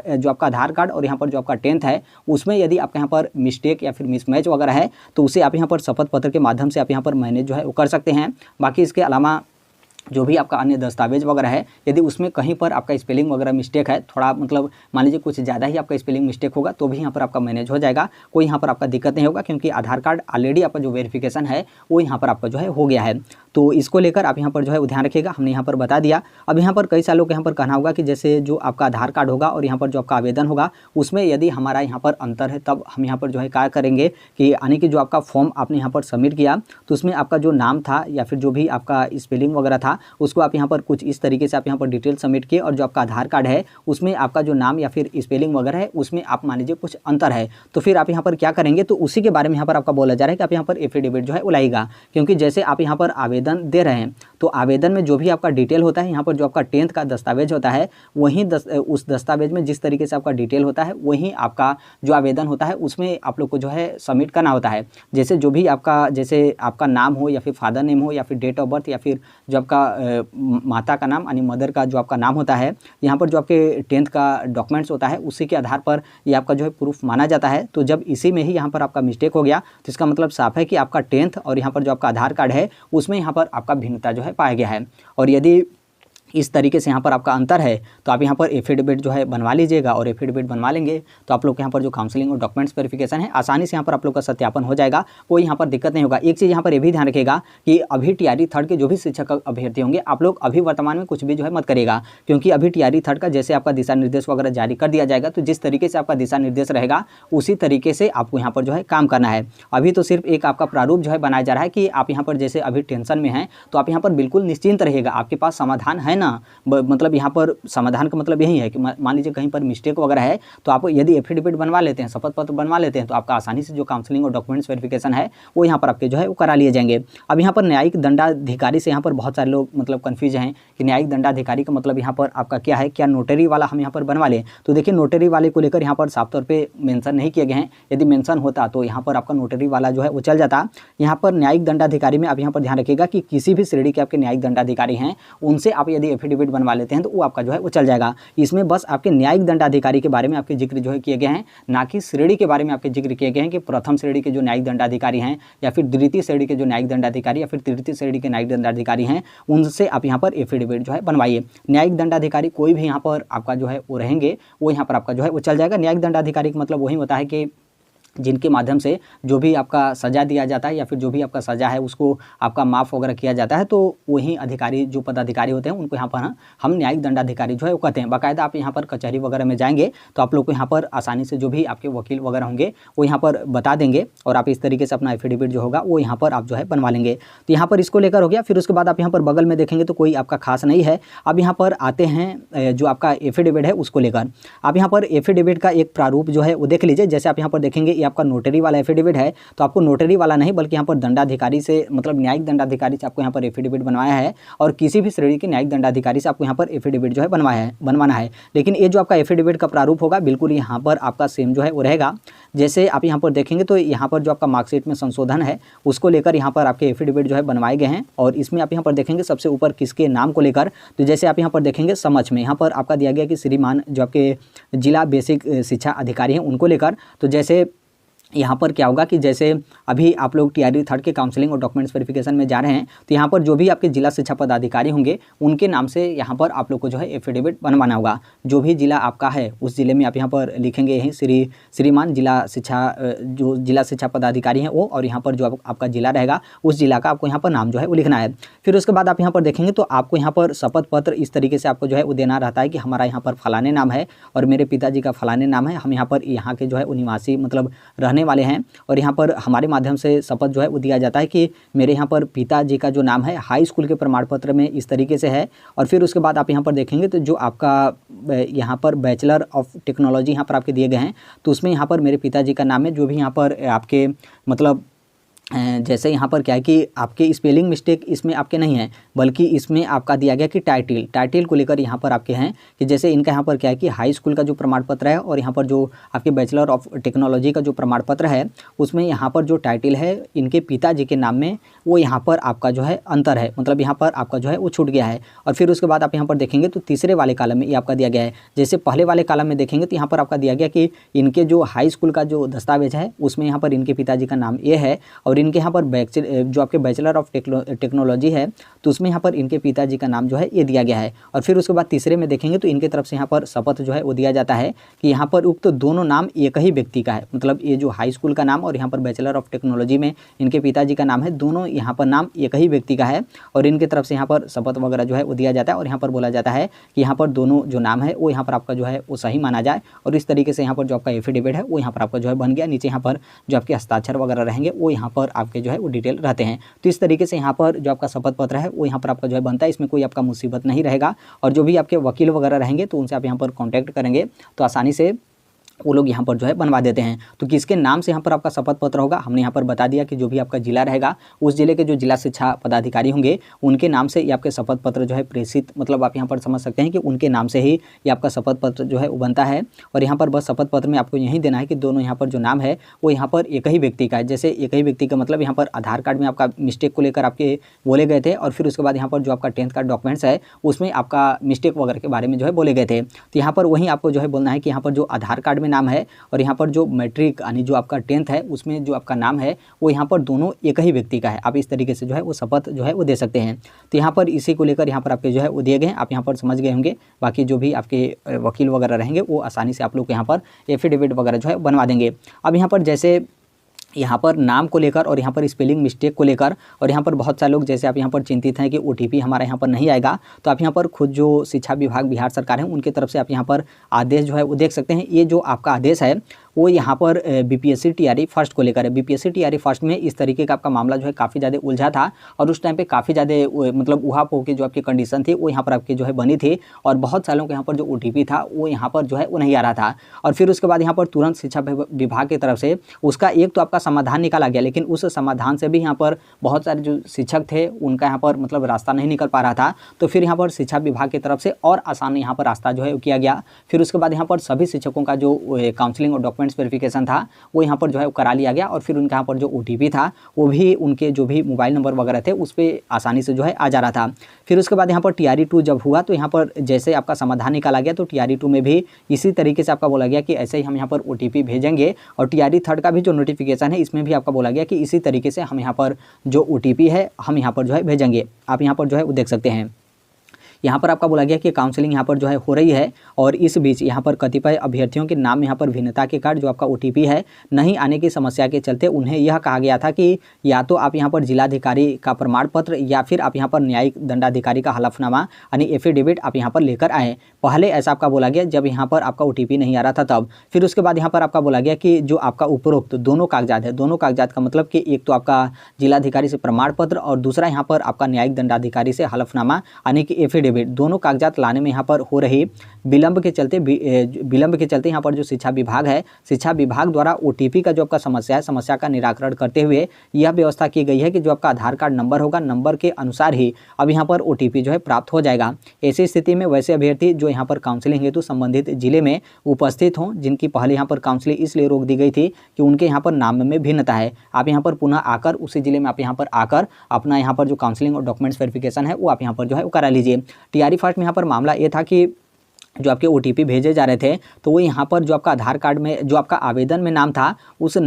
जो आपका आधार कार्ड और यहाँ पर जो आपका 10th है उसमें यदि आपका यहाँ पर मिस्टेक या फिर मिसमैच वगैरह है तो उसे आप यहाँ पर शपथ पत्र के माध्यम से आप यहाँ पर मैनेज जो है वो कर सकते हैं। बाकी इसके अलावा जो भी आपका अन्य दस्तावेज वगैरह है, यदि उसमें कहीं पर आपका स्पेलिंग वगैरह मिस्टेक है, थोड़ा मतलब मान लीजिए कुछ ज़्यादा ही आपका स्पेलिंग मिस्टेक होगा, तो भी यहाँ पर आपका मैनेज हो जाएगा, कोई यहाँ पर आपका दिक्कत नहीं होगा, क्योंकि आधार कार्ड ऑलरेडी आपका जो वेरिफिकेशन है वो यहाँ पर आपका जो है हो गया है। तो इसको लेकर आप यहाँ पर जो है ध्यान रखिएगा, हमने यहाँ पर बता दिया। अब यहाँ पर कई सालों के यहाँ पर कहना होगा कि जैसे जो आपका आधार कार्ड होगा और यहाँ पर जो आपका आवेदन होगा उसमें यदि हमारा यहाँ पर अंतर है, तब हम यहाँ पर जो है क्या करेंगे कि यानी कि जो आपका फॉर्म आपने यहाँ पर सबमिट किया तो उसमें आपका जो नाम था या फिर जो भी आपका स्पेलिंग वगैरह था उसको आप यहाँ पर कुछ इस तरीके से आप यहाँ पर डिटेल सबमिट किए, और जो आपका आधार कार्ड है उसमें आपका जो नाम या फिर स्पेलिंग वगैरह है उसमें आप मान लीजिए कुछ अंतर है, तो फिर आप यहाँ पर क्या करेंगे, तो उसी के बारे में यहाँ पर आपका बोला जा रहा है कि आप यहाँ पर एफिडेविट जो है लाइएगा। क्योंकि जैसे आप यहाँ पर आवेदन दे रहे हैं तो आवेदन में जो भी आपका डिटेल होता है, यहाँ पर जो आपका 10th का दस्तावेज होता है वहीं उस दस्तावेज में जिस तरीके से आपका डिटेल होता है वहीं आपका जो आवेदन होता है उसमें आप लोग को जो है सबमिट करना होता है। जैसे जो भी आपका जैसे आपका नाम हो या फिर फादर नेम हो या फिर डेट ऑफ बर्थ या फिर जो आपका माता का नाम यानी मदर का जो आपका नाम होता है, यहाँ पर जो आपके 10th का डॉक्यूमेंट्स होता है उसी के आधार पर ये आपका जो है प्रूफ माना जाता है। तो जब इसी में ही यहाँ पर आपका मिस्टेक हो गया तो इसका मतलब साफ है कि आपका 10th और यहाँ पर जो आपका आधार कार्ड है उसमें यहाँ पर आपका भिन्नता जो है पाया गया है। और यदि इस तरीके से यहाँ पर आपका अंतर है तो आप यहाँ पर एफिडेविट जो है बनवा लीजिएगा, और एफिडेविट बनवा लेंगे तो आप लोग यहाँ पर जो काउंसलिंग और डॉक्यूमेंट्स वेरिफिकेशन है आसानी से यहाँ पर आप लोग का सत्यापन हो जाएगा, कोई यहाँ पर दिक्कत नहीं होगा। एक चीज़ यहाँ पर ये भी ध्यान रखिएगा कि अभी टीआरई 3rd के जो भी शिक्षक अभ्यर्थी होंगे आप लोग अभी वर्तमान में कुछ भी जो है मत करिएगा, क्योंकि अभी टीआरई 3rd का जैसे आपका दिशा निर्देश वगैरह जारी कर दिया जाएगा तो जिस तरीके से आपका दिशा निर्देश रहेगा उसी तरीके से आपको यहाँ पर जो है काम करना है। अभी तो सिर्फ एक आपका प्रारूप जो है बनाया जा रहा है कि आप यहाँ पर जैसे अभी टेंशन में हैं तो आप यहाँ पर बिल्कुल निश्चिंत रहिएगा, आपके पास समाधान है ना। मतलब यहाँ पर समाधान का मतलब यही है कि मान लीजिए कहीं पर मिस्टेक वगैरह है तो आप यदि एफिडेविट बनवा लेते हैं, शपथ पत्र बनवा लेते हैं, तो आपका आसानी से जो काउंसलिंग और डॉक्यूमेंट्स वेरिफिकेशन है वो यहाँ पर आपके जो है वो करा लिए जाएंगे। अब यहाँ पर न्यायिक दंडाधिकारी से यहाँ पर बहुत सारे लोग मतलब कन्फ्यूज हैं कि न्यायिक दंडाधिकारी का मतलब यहाँ पर आपका क्या है, क्या नोटरी वाला हम यहाँ पर बनवा लें। तो देखिए नोटरी वाले को लेकर यहाँ पर साफ तौर पर मेंशन नहीं किए गए हैं, यदि मेंशन होता तो यहाँ पर आपका नोटरी वाला जो है वो चल जाता। यहाँ पर न्यायिक दंडाधिकारी में आप यहाँ पर ध्यान रखिएगा कि किसी भी श्रेणी के आपके न्यायिक दंडाधिकारी हैं उनसे आप यदि एफिडेविट बनवा लेते हैं तो वो आपका जो है वो चल जाएगा। इसमें बस आपके न्यायिक दंडाधिकारी के बारे में आपके जिक्र जो है किए गए हैं, ना कि श्रेणी के बारे में आपके जिक्र किए गए हैं कि प्रथम श्रेणी के जो न्यायिक दंडाधिकारी हैं या फिर द्वितीय श्रेणी के जो न्यायिक दंडाधिकारी या फिर तृतीय श्रेणी के न्यायिक दंडाधिकारी हैं उनसे आप यहाँ पर एफिडेविट जो है बनवाइए। न्यायिक दंडाधिकारी कोई भी यहाँ पर आपका जो है वो रहेंगे वो यहाँ पर आपका जो है वो चल जाएगा। न्यायिक दंडाधिकारी का मतलब वही होता है कि जिनके माध्यम से जो भी आपका सज़ा दिया जाता है या फिर जो भी आपका सज़ा है उसको आपका माफ़ वगैरह किया जाता है, तो वही अधिकारी जो पदाधिकारी होते हैं उनको यहाँ पर हम न्यायिक दंडाधिकारी जो है वो कहते हैं। बाकायदा आप यहाँ पर कचहरी वगैरह में जाएंगे तो आप लोग को यहाँ पर आसानी से जो भी आपके वकील वगैरह होंगे वो यहाँ पर बता देंगे और आप इस तरीके से अपना एफिडेविट जो होगा वो यहाँ पर आप जो है बनवा लेंगे। तो यहाँ पर इसको लेकर हो गया। फिर उसके बाद आप यहाँ पर बगल में देखेंगे तो कोई आपका खास नहीं है। अब यहाँ पर आते हैं जो आपका एफिडेविट है उसको लेकर। आप यहाँ पर एफिडेविट का एक प्रारूप जो है वो देख लीजिए। जैसे आप यहाँ पर देखेंगे आपका नोटरी वाला एफिडेविट है तो आपको नोटरी वाला नहीं बल्कि यहाँ पर दंडाधिकारी से मतलब न्यायिक दंडाधिकारी से आपको यहाँ पर एफिडेविट बनवाया है, और किसी भी श्रेणी के न्यायिक दंडाधिकारी से आपको यहाँ पर एफिडेविट जो है बनवाना है। लेकिन ये जो आपका एफिडेविट का प्रारूप होगा बिल्कुल यहाँ पर आपका सेम जो है वो रहेगा। जैसे आप यहाँ पर देखेंगे तो यहाँ पर जो आपका मार्कशीट में संशोधन है उसको लेकर यहाँ पर आपके एफिडेविट जो है बनवाए गए हैं, और इसमें आप यहाँ पर देखेंगे सबसे ऊपर किसके नाम को लेकर, तो जैसे आप यहाँ पर देखेंगे समझ में यहाँ पर आपका दिया गया कि श्रीमान जो आपके जिला बेसिक शिक्षा अधिकारी हैं उनको लेकर। तो जैसे यहाँ पर क्या होगा कि जैसे अभी आप लोग टीआरई थर्ड के काउंसलिंग और डॉक्यूमेंट्स वेरिफिकेशन में जा रहे हैं, तो यहाँ पर जो भी आपके जिला शिक्षा पदाधिकारी होंगे उनके नाम से यहाँ पर आप लोग को जो है एफिडेविट बनवाना होगा। जो भी जिला आपका है उस जिले में आप यहाँ पर लिखेंगे यहीं श्रीमान जिला शिक्षा, जो जिला शिक्षा पदाधिकारी हैं वो, और यहाँ पर जो आपका जिला रहेगा उस जिला का आपको यहाँ पर नाम जो है वो लिखना है। फिर उसके बाद आप यहाँ पर देखेंगे तो आपको यहाँ पर शपथ पत्र इस तरीके से आपको जो है वो देना रहता है कि हमारा यहाँ पर फलाने नाम है और मेरे पिताजी का फलाने नाम है, हम यहाँ पर यहाँ के जो है निवासी मतलब रहने वाले हैं, और यहाँ पर हमारे माध्यम से शपथ जो है वो दिया जाता है कि मेरे यहाँ पर पिताजी का जो नाम है हाई स्कूल के प्रमाण पत्र में इस तरीके से है। और फिर उसके बाद आप यहाँ पर देखेंगे तो जो आपका यहाँ पर बैचलर ऑफ टेक्नोलॉजी यहाँ पर आपके दिए गए हैं, तो उसमें यहाँ पर मेरे पिताजी का नाम है। जो भी यहाँ पर आपके मतलब जैसे यहाँ पर क्या है कि आपके स्पेलिंग मिस्टेक इसमें आपके नहीं है, बल्कि इसमें आपका दिया गया कि टाइटल को लेकर यहाँ पर आपके हैं कि जैसे इनका यहाँ पर क्या है कि हाई स्कूल का जो प्रमाण पत्र है और यहाँ पर जो आपके बैचलर ऑफ टेक्नोलॉजी का जो प्रमाण पत्र है उसमें यहाँ पर जो टाइटल है इनके पिताजी के नाम में वो यहाँ पर आपका जो है अंतर है, मतलब यहाँ पर आपका जो है वो छूट गया है। और फिर उसके बाद आप यहाँ पर देखेंगे तो तीसरे वाले कॉलम में ये आपका दिया गया है। जैसे पहले वाले कॉलम में देखेंगे तो यहाँ पर आपका दिया गया कि इनके जो हाई स्कूल का जो दस्तावेज है उसमें यहाँ पर इनके पिताजी का नाम ये है, और इनके यहाँ पर जो आपके बैचलर ऑफ टेक्नोलॉजी है तो उसमें यहाँ पर इनके पिताजी का नाम जो है ये दिया गया है। और फिर उसके बाद तीसरे में देखेंगे तो इनके तरफ से यहाँ पर शपथ जो है वो दिया जाता है कि यहाँ पर उक्त दोनों नाम एक ही व्यक्ति का है, मतलब ये जो हाई स्कूल का नाम और यहाँ पर बैचलर ऑफ टेक्नोलॉजी में इनके पिताजी का नाम है, दोनों यहाँ पर नाम एक ही व्यक्ति का है, और इनके तरफ से यहाँ पर शपथ वगैरह जो है वो दिया जाता है। और यहाँ पर बोला जाता है कि यहाँ पर दोनों जो नाम है वो यहाँ पर आपका जो है वो सही माना जाए, और इस तरीके से यहाँ पर जो आपका एफिडेविट है वो यहाँ पर आपका जो है बन गया। नीचे यहाँ पर जो आपके हस्ताक्षर वगैरह रहेंगे वो यहाँ पर आपके जो है वो डिटेल रहते हैं। तो इस तरीके से यहाँ पर जो आपका शपथ पत्र है वो यहाँ पर आपका जो है बनता है, इसमें कोई आपका मुसीबत नहीं रहेगा। और जो भी आपके वकील वगैरह रहेंगे तो उनसे आप यहाँ पर कॉन्टैक्ट करेंगे तो आसानी से वो लोग यहाँ पर जो है बनवा देते हैं। तो किसके नाम से यहाँ पर आपका शपथ पत्र होगा, हमने यहाँ पर बता दिया कि जो भी आपका जिला रहेगा उस जिले के जो जिला शिक्षा पदाधिकारी होंगे उनके नाम से ये आपके शपथ पत्र जो है प्रेषित, मतलब आप यहाँ पर समझ सकते हैं कि उनके नाम से ही ये आपका शपथ पत्र जो है वो बनता है। और यहाँ पर बस शपथ पत्र में आपको यही देना है कि दोनों यहाँ पर जो नाम है वो यहाँ पर एक ही व्यक्ति का है। जैसे एक ही व्यक्ति का मतलब यहाँ पर आधार कार्ड में आपका मिस्टेक को लेकर आपके बोले गए थे, और फिर उसके बाद यहाँ पर जो आपका 10th का डॉक्यूमेंट्स है उसमें आपका मिस्टेक वगैरह के बारे में जो है बोले गए थे। तो यहाँ पर वहीं आपको जो है बोलना है कि यहाँ पर जो आधार कार्ड में नाम है और यहाँ पर जो मैट्रिक यानी जो आपका 10th है उसमें जो आपका नाम है वो यहाँ पर दोनों एक ही व्यक्ति का है। आप इस तरीके से जो है वो शपथ जो है वो दे सकते हैं। तो यहाँ पर इसी को लेकर यहाँ पर आपके जो है वो दिए गए हैं, आप यहाँ पर समझ गए होंगे। बाकी जो भी आपके वकील वगैरह रहेंगे वो आसानी से आप लोग यहाँ पर एफिडेविट वगैरह जो है बनवा देंगे। अब यहाँ पर जैसे यहाँ पर नाम को लेकर और यहाँ पर स्पेलिंग मिस्टेक को लेकर, और यहाँ पर बहुत सारे लोग जैसे आप यहाँ पर चिंतित हैं कि OTP हमारा यहाँ पर नहीं आएगा, तो आप यहाँ पर खुद जो शिक्षा विभाग बिहार सरकार है उनके तरफ से आप यहाँ पर आदेश जो है वो देख सकते हैं। ये जो आपका आदेश है वो यहाँ पर BPSC TRE फर्स्ट को लेकर है। BPSC TRE फर्स्ट में इस तरीके का आपका मामला जो है काफ़ी ज़्यादा उलझा था, और उस टाइम पे काफ़ी ज़्यादा मतलब उहापोह की जो आपकी कंडीशन थी वो यहाँ पर आपकी जो है बनी थी, और बहुत सालों के यहाँ पर जो OTP था वो यहाँ पर जो है वो नहीं आ रहा था। और फिर उसके बाद यहाँ पर तुरंत शिक्षा विभाग की तरफ से उसका एक तो आपका समाधान निकाला गया, लेकिन उस समाधान से भी यहाँ पर बहुत सारे जो शिक्षक थे उनका यहाँ पर मतलब रास्ता नहीं निकल पा रहा था। तो फिर यहाँ पर शिक्षा विभाग की तरफ से और आसान यहाँ पर रास्ता जो है किया गया। फिर उसके बाद यहाँ पर सभी शिक्षकों का जो काउंसलिंग और डॉक्यूमेंट्स वेरिफिकेशन था वो यहाँ पर जो है करा लिया गया, और फिर उनके यहाँ पर जो OTP था वो भी उनके जो भी मोबाइल नंबर वगैरह थे उस पर आसानी से जो है आ जा रहा था। फिर उसके बाद यहाँ पर TRE 2 जब हुआ तो यहाँ पर जैसे आपका समाधान निकाला गया तो TRE 2 में भी इसी तरीके से आपका बोला गया कि ऐसे ही हम यहाँ पर OTP भेजेंगे, और TRE 3 का भी जो नोटिफिकेशन है इसमें भी आपका बोला गया कि इसी तरीके से हम यहाँ पर जो OTP है हम यहाँ पर जो है भेजेंगे। आप यहाँ पर जो है वो देख सकते हैं। यहाँ पर आपका बोला गया कि काउंसलिंग यहाँ पर जो है हो रही है, और इस बीच यहाँ पर कतिपय अभ्यर्थियों के नाम यहाँ पर भिन्नता के कारण जो आपका OTP है नहीं आने की समस्या के चलते उन्हें यह कहा गया था कि या तो आप यहाँ पर जिलाधिकारी का प्रमाण पत्र या फिर आप यहाँ पर न्यायिक दंडाधिकारी का हलफनामा यानी एफिडेविट आप यहाँ पर लेकर आएँ। पहले ऐसा आपका बोला गया जब यहाँ पर आपका OTP नहीं आ रहा था तब। फिर उसके बाद यहाँ पर आपका बोला गया कि जो आपका उपरोक्त दोनों कागजात है, दोनों कागजात का मतलब कि एक तो आपका जिलाधिकारी से प्रमाण पत्र और दूसरा यहाँ पर आपका न्यायिक दंडाधिकारी से हलफनामा यानी कि एफिडेविट, दोनों कागजात लाने में यहाँ पर हो रही विलंब के चलते यहाँ पर जो शिक्षा विभाग है, शिक्षा विभाग द्वारा OTP का जो आपका समस्या है, समस्या का निराकरण करते हुए यह व्यवस्था की गई है कि जो आपका आधार कार्ड नंबर होगा, नंबर के अनुसार ही अब यहाँ पर OTP जो है प्राप्त हो जाएगा। ऐसी स्थिति में वैसे अभ्यर्थी जो यहाँ पर काउंसलिंग हेतु संबंधित जिले में उपस्थित हों, जिनकी पहले यहाँ पर काउंसलिंग इसलिए रोक दी गई थी कि उनके यहाँ पर नाम में भिन्नता है, आप यहाँ पर पुनः आकर उसी जिले में आप यहाँ पर आकर अपना यहाँ पर जो काउंसलिंग और डॉक्यूमेंट्स वेरिफिकेशन है वो आप यहाँ पर जो है वो करा लीजिए। TRE फर्स्ट में यहाँ पर मामला ये था कि जो आपके ओटीपी भेजे जा रहे थे, तो वो यहाँ पर जो आपका आधार कार्ड में जो आपका आवेदन में नाम था, उस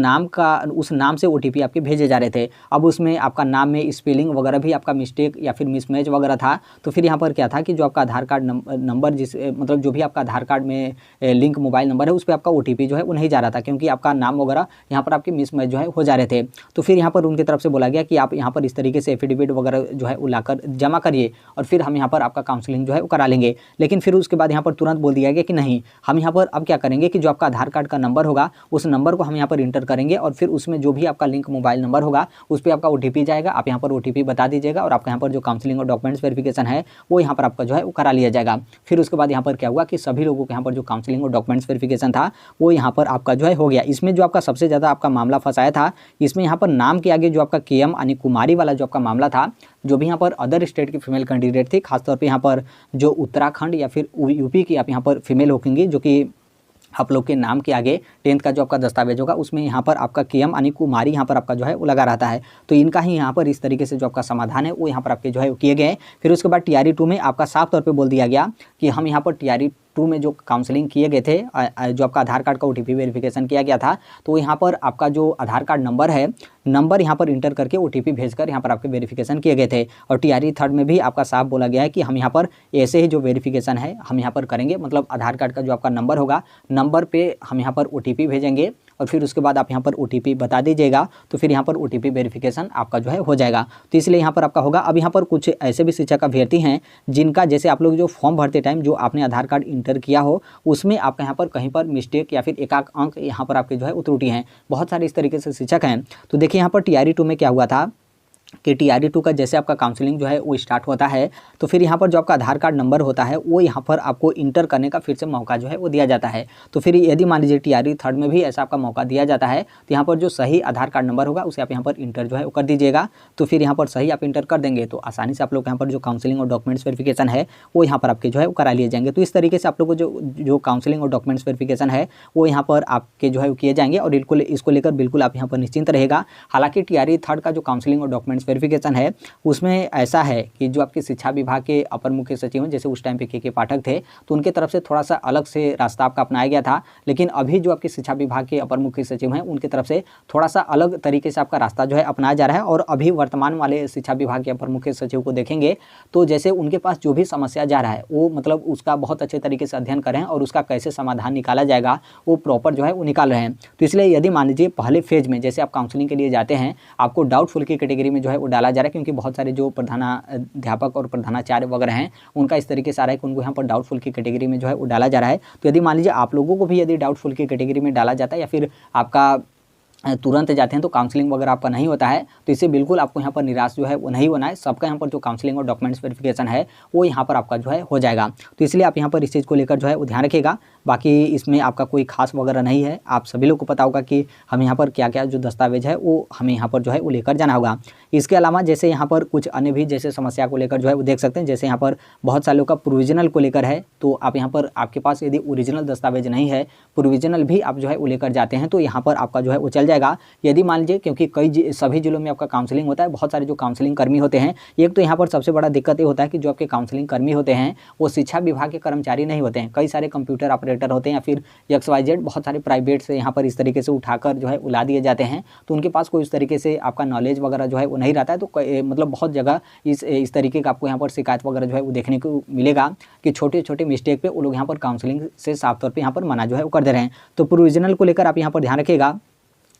नाम से ओटीपी आपके भेजे जा रहे थे। अब उसमें आपका नाम में स्पेलिंग वगैरह भी आपका मिस्टेक या फिर मिसमैच वगैरह था। तो फिर यहाँ पर क्या था कि जो आपका आधार कार्ड नंबर मतलब जो भी आपका आधार कार्ड में लिंक मोबाइल नंबर है, उस पर आपका ओटीपी जो है वो नहीं जा रहा था, क्योंकि आपका नाम वगैरह यहाँ पर आपके मिसमैच जो है हो जा रहे थे। तो फिर यहाँ पर उनकी तरफ से बोला गया कि आप यहाँ पर इस तरीके से एफिडेविट वगैरह जो है वो लाकर जमा करिए और फिर हम यहाँ पर आपका काउंसलिंग जो है वो करा लेंगे। लेकिन फिर उसके बाद यहाँ पर तुरंत बोल दिया गया कि नहीं, हम यहाँ पर अब क्या करेंगे कि जो आपका आधार कार्ड का नंबर होगा, उस नंबर को हम यहाँ पर इंटर करेंगे और फिर उसमें जो भी आपका लिंक मोबाइल नंबर होगा, उस पर आपका ओटीपी जाएगा। आप यहाँ पर ओटीपी बता दीजिएगा और आपका यहाँ पर जो काउंसलिंग और डॉक्यूमेंट्स वेरिफिकेशन है वो यहाँ पर आपका जो है वो करा लिया जाएगा। फिर उसके बाद यहाँ पर क्या हुआ कि सभी लोगों के यहाँ पर जो काउंसलिंग और डॉक्यूमेंट्स वेरिफिकेशन था वो यहाँ पर आपका जो है हो गया। इसमें जो आपका सबसे ज़्यादा आपका मामला फंसाया था, इसमें यहाँ पर नाम के आगे जो आपका केएम यानी कुमारी वाला जो आपका मामला था, जो भी यहाँ पर अदर स्टेट की फीमेल कैंडिडेट थी, खासतौर पे यहाँ पर जो उत्तराखंड या फिर यूपी की आप यहाँ पर फीमेल होंगी, जो कि आप लोग के नाम के आगे 10th का जो आपका दस्तावेज होगा उसमें यहाँ पर आपका केएम यानी कुमारी यहाँ पर आपका जो है वो लगा रहता है। तो इनका ही यहाँ पर इस तरीके से जो आपका समाधान है वो यहाँ पर आपके जो है किए गए। फिर उसके बाद TRE 2 में आपका साफ तौर पे बोल दिया गया कि हम यहाँ पर TRE 2 में जो काउंसलिंग किए गए थे, जो आपका आधार कार्ड का ओटीपी वेरिफिकेशन किया गया था, तो यहाँ पर आपका जो आधार कार्ड नंबर है, नंबर यहाँ पर इंटर करके ओटीपी भेजकर यहाँ पर आपके वेरिफिकेशन किए गए थे। और TRE 3 में भी आपका साफ बोला गया है कि हम यहाँ पर ऐसे ही जो वेरिफिकेशन है हम यहाँ पर करेंगे, मतलब आधार कार्ड का जो आपका नंबर होगा, नंबर पे हम यहाँ पर ओटीपी भेजेंगे और फिर उसके बाद आप यहाँ पर ओटीपी बता दीजिएगा, तो फिर यहाँ पर ओटीपी वेरिफिकेशन आपका जो है हो जाएगा। तो इसलिए यहाँ पर आपका होगा। अब यहाँ पर कुछ ऐसे भी शिक्षक अभ्यर्थी हैं जिनका, जैसे आप लोग जो फॉर्म भरते टाइम जो आपने आधार कार्ड इंटर किया हो, उसमें आपका यहाँ पर कहीं पर मिस्टेक या फिर एकाक अंक यहाँ पर आपके जो है वो त्रुटि हैं। बहुत सारे इस तरीके से शिक्षक हैं। तो देखिए यहाँ पर TRE 2 में क्या हुआ था कि TRE 2 का जैसे आपका काउंसलिंग जो है वो स्टार्ट होता है, तो फिर यहाँ पर जो आपका आधार कार्ड नंबर होता है वो यहाँ पर आपको इंटर करने का फिर से मौका जो है वो दिया जाता है। तो फिर यदि मान लीजिए TRE 3 में भी ऐसा आपका मौका दिया जाता है, तो यहाँ पर जो सही आधार कार्ड नंबर होगा उसे आप यहाँ पर इंटर जो है वो कर दीजिएगा। तो फिर यहाँ पर सही आप इंटर कर देंगे तो आसानी से आप लोग यहाँ पर जो काउंसलिंग और डॉक्यूमेंट्स वेरिफिकेशन है वो यहाँ पर आपके जो है वो करा लिए जाएंगे। तो इस तरीके से आप लोग को जो काउंसलिंग और डॉक्यूमेंट्स वेरिफिकेशन है वो यहाँ पर आपके जो है वो किए जाएंगे और बिल्कुल इसको लेकर बिल्कुल आप यहाँ पर निश्चिंत रहेगा। हालांकि TRE 3 का जो काउंसलिंग और डॉक्यूमेंट्स वेरिफिकेशन है उसमें ऐसा है कि जो आपके शिक्षा विभाग के अपर मुख्य सचिव हैं, जैसे उस टाइम पे के पाठक थे, तो उनके तरफ से थोड़ा सा अलग से रास्ता आपका अपनाया गया था। लेकिन अभी जो आपके शिक्षा विभाग के अपर मुख्य सचिव हैं उनकी तरफ से थोड़ा सा अलग तरीके से आपका रास्ता जो है अपनाया जा रहा है। और अभी वर्तमान वाले शिक्षा विभाग के अपर मुख्य सचिव को देखेंगे तो जैसे उनके पास जो भी समस्या जा रहा है वो मतलब उसका बहुत अच्छे तरीके से अध्ययन करें और उसका कैसे समाधान निकाला जाएगा वो प्रॉपर जो है वो निकाल रहे हैं। तो इसलिए यदि मान लीजिए पहले फेज में जैसे आप काउंसलिंग के लिए जाते हैं, आपको डाउटफुल की कैटेगरी में जो है वो डाला जा रहा है, क्योंकि बहुत सारे जो प्रधानाध्यापक और प्रधानाचार्य वगैरह हैं उनका इस तरीके से आ रहा है कि उनको यहाँ पर डाउटफुल की कैटेगरी में जो है वो डाला जा रहा है। तो यदि मान लीजिए आप लोगों को भी यदि डाउटफुल की कैटेगरी में डाला जाता है या फिर आपका तुरंत जाते हैं तो काउंसलिंग वगैरह आपका नहीं होता है, तो इससे बिल्कुल आपको यहाँ पर निराश जो है वो नहीं होना है। सबका यहाँ पर जो काउंसलिंग और डॉक्यूमेंट्स वेरिफिकेशन है वो यहाँ पर आपका जो है हो जाएगा। तो इसलिए आप यहाँ पर इस चीज़ को लेकर जो है वो ध्यान रखिएगा। बाकी इसमें आपका कोई खास वगैरह नहीं है। आप सभी लोग को पता होगा कि हम यहाँ पर क्या क्या जो दस्तावेज है वो हमें यहाँ पर जो है वो लेकर जाना होगा। इसके अलावा जैसे यहाँ पर कुछ अन्य भी जैसे समस्या को लेकर जो है वो देख सकते हैं। जैसे यहाँ पर बहुत सारे लोग का प्रोविजनल को लेकर है, तो आप यहाँ पर आपके पास यदि ओरिजिनल दस्तावेज नहीं है, प्रोविजनल भी आप जो है वो लेकर जाते हैं तो यहाँ पर आपका जो है वो चल जाएगा। यदि मान लीजिए, क्योंकि सभी जिलों में आपका काउंसलिंग होता है, बहुत सारे जो काउंसलिंग कर्मी होते हैं, एक तो यहाँ पर सबसे बड़ा दिक्कत ये होता है कि जो आपके काउंसलिंग कर्मी होते हैं वो शिक्षा विभाग के कर्मचारी नहीं होते हैं। कई सारे कंप्यूटर ऑपरेटर होते हैं या फिर XYZ बहुत सारे प्राइवेट से यहाँ पर इस तरीके से उठाकर जो है उला दिए जाते हैं, तो उनके पास कोई इस तरीके से आपका नॉलेज वगैरह जो है वो नहीं रहता है। तो मतलब बहुत जगह इस तरीके का आपको यहाँ पर शिकायत वगैरह जो है वो देखने को मिलेगा कि छोटे छोटे मिस्टेक पे वो लोग यहाँ पर काउंसलिंग से साफ तौर पे यहाँ पर मना जो है वो कर दे रहे हैं। तो प्रोविजनल को लेकर आप यहाँ पर ध्यान रखिएगा।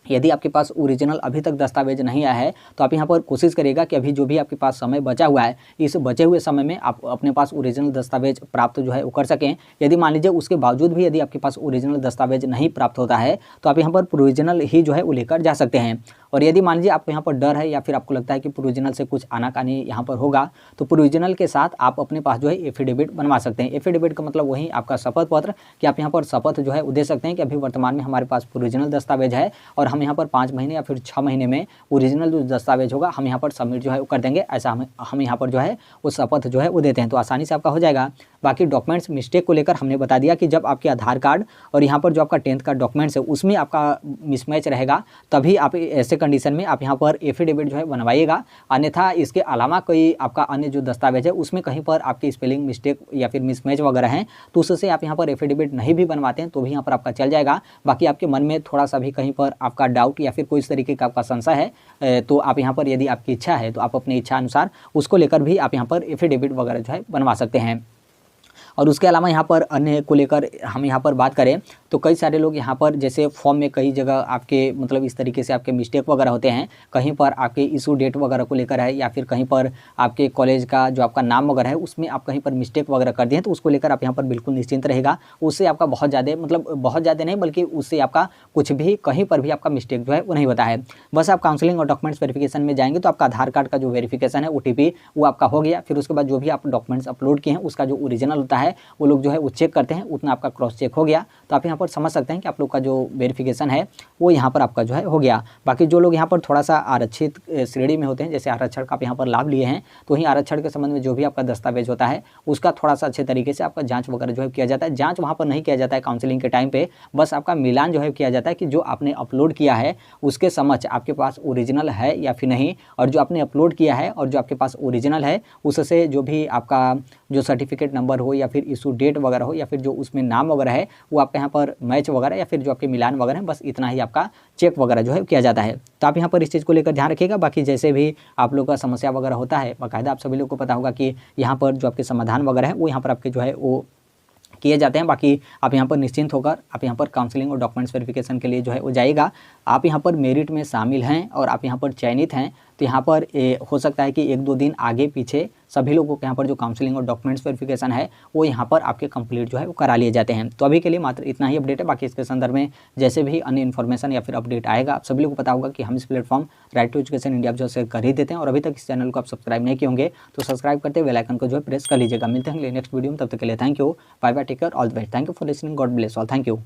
यदि आपके पास ओरिजिनल अभी तक दस्तावेज नहीं आया है तो आप यहाँ पर कोशिश करिएगा कि अभी जो भी आपके पास समय बचा हुआ है, इस बचे हुए समय में आप अपने पास ओरिजिनल दस्तावेज प्राप्त जो है वो कर सकें। यदि मान लीजिए उसके बावजूद भी यदि आपके पास ओरिजिनल दस्तावेज नहीं प्राप्त होता है तो आप यहाँ पर प्रोविजनल ही जो है वो लेकर जा सकते हैं। और यदि मान लीजिए आपको यहाँ पर डर है या फिर आपको लगता है कि प्रोविजनल से कुछ आनाकानी यहाँ पर होगा, तो प्रोविजनल के साथ आप अपने पास जो है एफिडेविट बनवा सकते हैं। एफिडेविट का मतलब वही आपका शपथ पत्र, कि आप यहाँ पर शपथ जो है वो दे सकते हैं कि अभी वर्तमान में हमारे पास प्रोविजनल दस्तावेज है और हम यहाँ पर 5 महीने या फिर 6 महीने में ओरिजिनल जो दस्तावेज होगा हम यहाँ पर सबमिट जो है वो कर देंगे, ऐसा हम यहाँ पर जो है वो शपथ जो है वो देते हैं, तो आसानी से आपका हो जाएगा। बाकी डॉक्यूमेंट्स मिस्टेक को लेकर हमने बता दिया कि जब आपके आधार कार्ड और यहाँ पर जो आपका 10th का डॉक्यूमेंट्स है उसमें आपका मिसमैच रहेगा, तभी आप ऐसे कंडीशन में आप यहाँ पर एफिडेविट जो है बनवाइएगा। अन्यथा इसके अलावा कोई आपका अन्य जो दस्तावेज है उसमें कहीं पर आपकी स्पेलिंग मिस्टेक या फिर मिसमैच वगैरह हैं तो उससे आप यहाँ पर एफिडेविट नहीं भी बनवाते हैं तो भी यहाँ पर आपका चल जाएगा। बाकी आपके मन में थोड़ा सा भी कहीं पर आपका डाउट या फिर कोई इस तरीके का आपका संशय है तो आप यहाँ पर यदि आपकी इच्छा है तो आप अपनी इच्छा अनुसार उसको लेकर भी आप यहाँ पर एफिडेविट वगैरह जो है बनवा सकते हैं। और उसके अलावा यहाँ पर अन्य को लेकर हम यहाँ पर बात करें तो कई सारे लोग यहाँ पर जैसे फॉर्म में कई जगह आपके मतलब इस तरीके से आपके मिस्टेक वगैरह होते हैं, कहीं पर आपके इशू डेट वगैरह को लेकर है या फिर कहीं पर आपके कॉलेज का जो आपका नाम वगैरह है उसमें आप कहीं पर मिस्टेक वगैरह कर दिए हैं, तो उसको लेकर आप यहाँ पर बिल्कुल निश्चिंत रहेगा। उससे आपका बहुत ज़्यादा नहीं बल्कि उससे आपका कुछ भी कहीं पर भी आपका मिस्टेक जो है वो नहीं होता है। बस आप काउंसलिंग और डॉक्यूमेंट्स वेरिफिकेशन में जाएंगे तो आपका आधार कार्ड का जो वेरिफिकेशन है OTP वो आपका हो गया, फिर उसके बाद जो भी आप डॉक्यूमेंट्स अपलोड किए हैं उसका जो ओरिजिनल होता है वो लोग जो है वो चेक करते हैं, उतना आपका क्रॉस चेक हो गया तो आप यहाँ पर समझ सकते हैं कि आप लोग का जो वेरिफिकेशन है वो यहाँ पर आपका जो है हो गया। बाकी जो लोग यहाँ पर थोड़ा सा आरक्षित श्रेणी में होते हैं, जैसे आरक्षण का आप यहाँ पर लाभ लिए हैं, तो वहीं आरक्षण के संबंध में जो भी आपका दस्तावेज होता है उसका थोड़ा सा अच्छे तरीके से आपका जांच वगैरह जो है किया जाता है। जांच वहाँ पर नहीं किया जाता है काउंसलिंग के टाइम पे, बस आपका मिलान जो है किया जाता है कि जो आपने अपलोड किया है उसके समक्ष आपके पास ओरिजिनल है या फिर नहीं, और जो आपने अपलोड किया है और जो आपके पास ओरिजिनल है उससे जो भी आपका जो सर्टिफिकेट नंबर हो या फिर इशू डेट वगैरह हो या फिर जो उसमें नाम वगैरह है वो आपके यहाँ पर मैच वगैरह या फिर जो आपके मिलान वगैरह है, बस इतना ही आपका चेक वगैरह जो है किया जाता है। तो आप यहाँ पर इस चीज़ को लेकर ध्यान रखिएगा। बाकी जैसे भी आप लोग का समस्या वगैरह होता है बाकायदा आप सभी लोग को पता होगा कि यहाँ पर जो आपके समाधान वगैरह है वो यहाँ पर आपके जो है वो किए जाते हैं। बाकी आप यहाँ पर निश्चिंत होकर आप यहाँ पर काउंसलिंग और डॉक्यूमेंट्स वेरिफिकेशन के लिए जो है वो जाइएगा। आप यहाँ पर मेरिट में शामिल हैं और आप यहाँ पर चयनित हैं तो यहाँ पर हो सकता है कि 1-2 दिन आगे पीछे सभी लोगों के यहाँ पर जो काउंसलिंग और डॉक्यूमेंट्स वेरिफिकेशन है वो यहाँ पर आपके कंप्लीट जो है वो करा लिए जाते हैं। तो अभी के लिए मात्र इतना ही अपडेट है। बाकी इसके संदर्भ में जैसे भी अन्य इन्फॉर्मेशन या फिर अपडेट आएगा आप सभी लोगों को पता होगा कि हम इस platform right to education India जो है कर ही देते हैं। और अभी तक इस चैनल को आप सब्सक्राइब नहीं किए होंगे तो सब्सक्राइब करते बेल आइकन को जो है प्रेस कर लीजिएगा। मिलते हैं नेक्स्ट वीडियो में, तब तक के लिए thank you, bye bye, take care, all the best, thank you for listening, God bless all, thank you.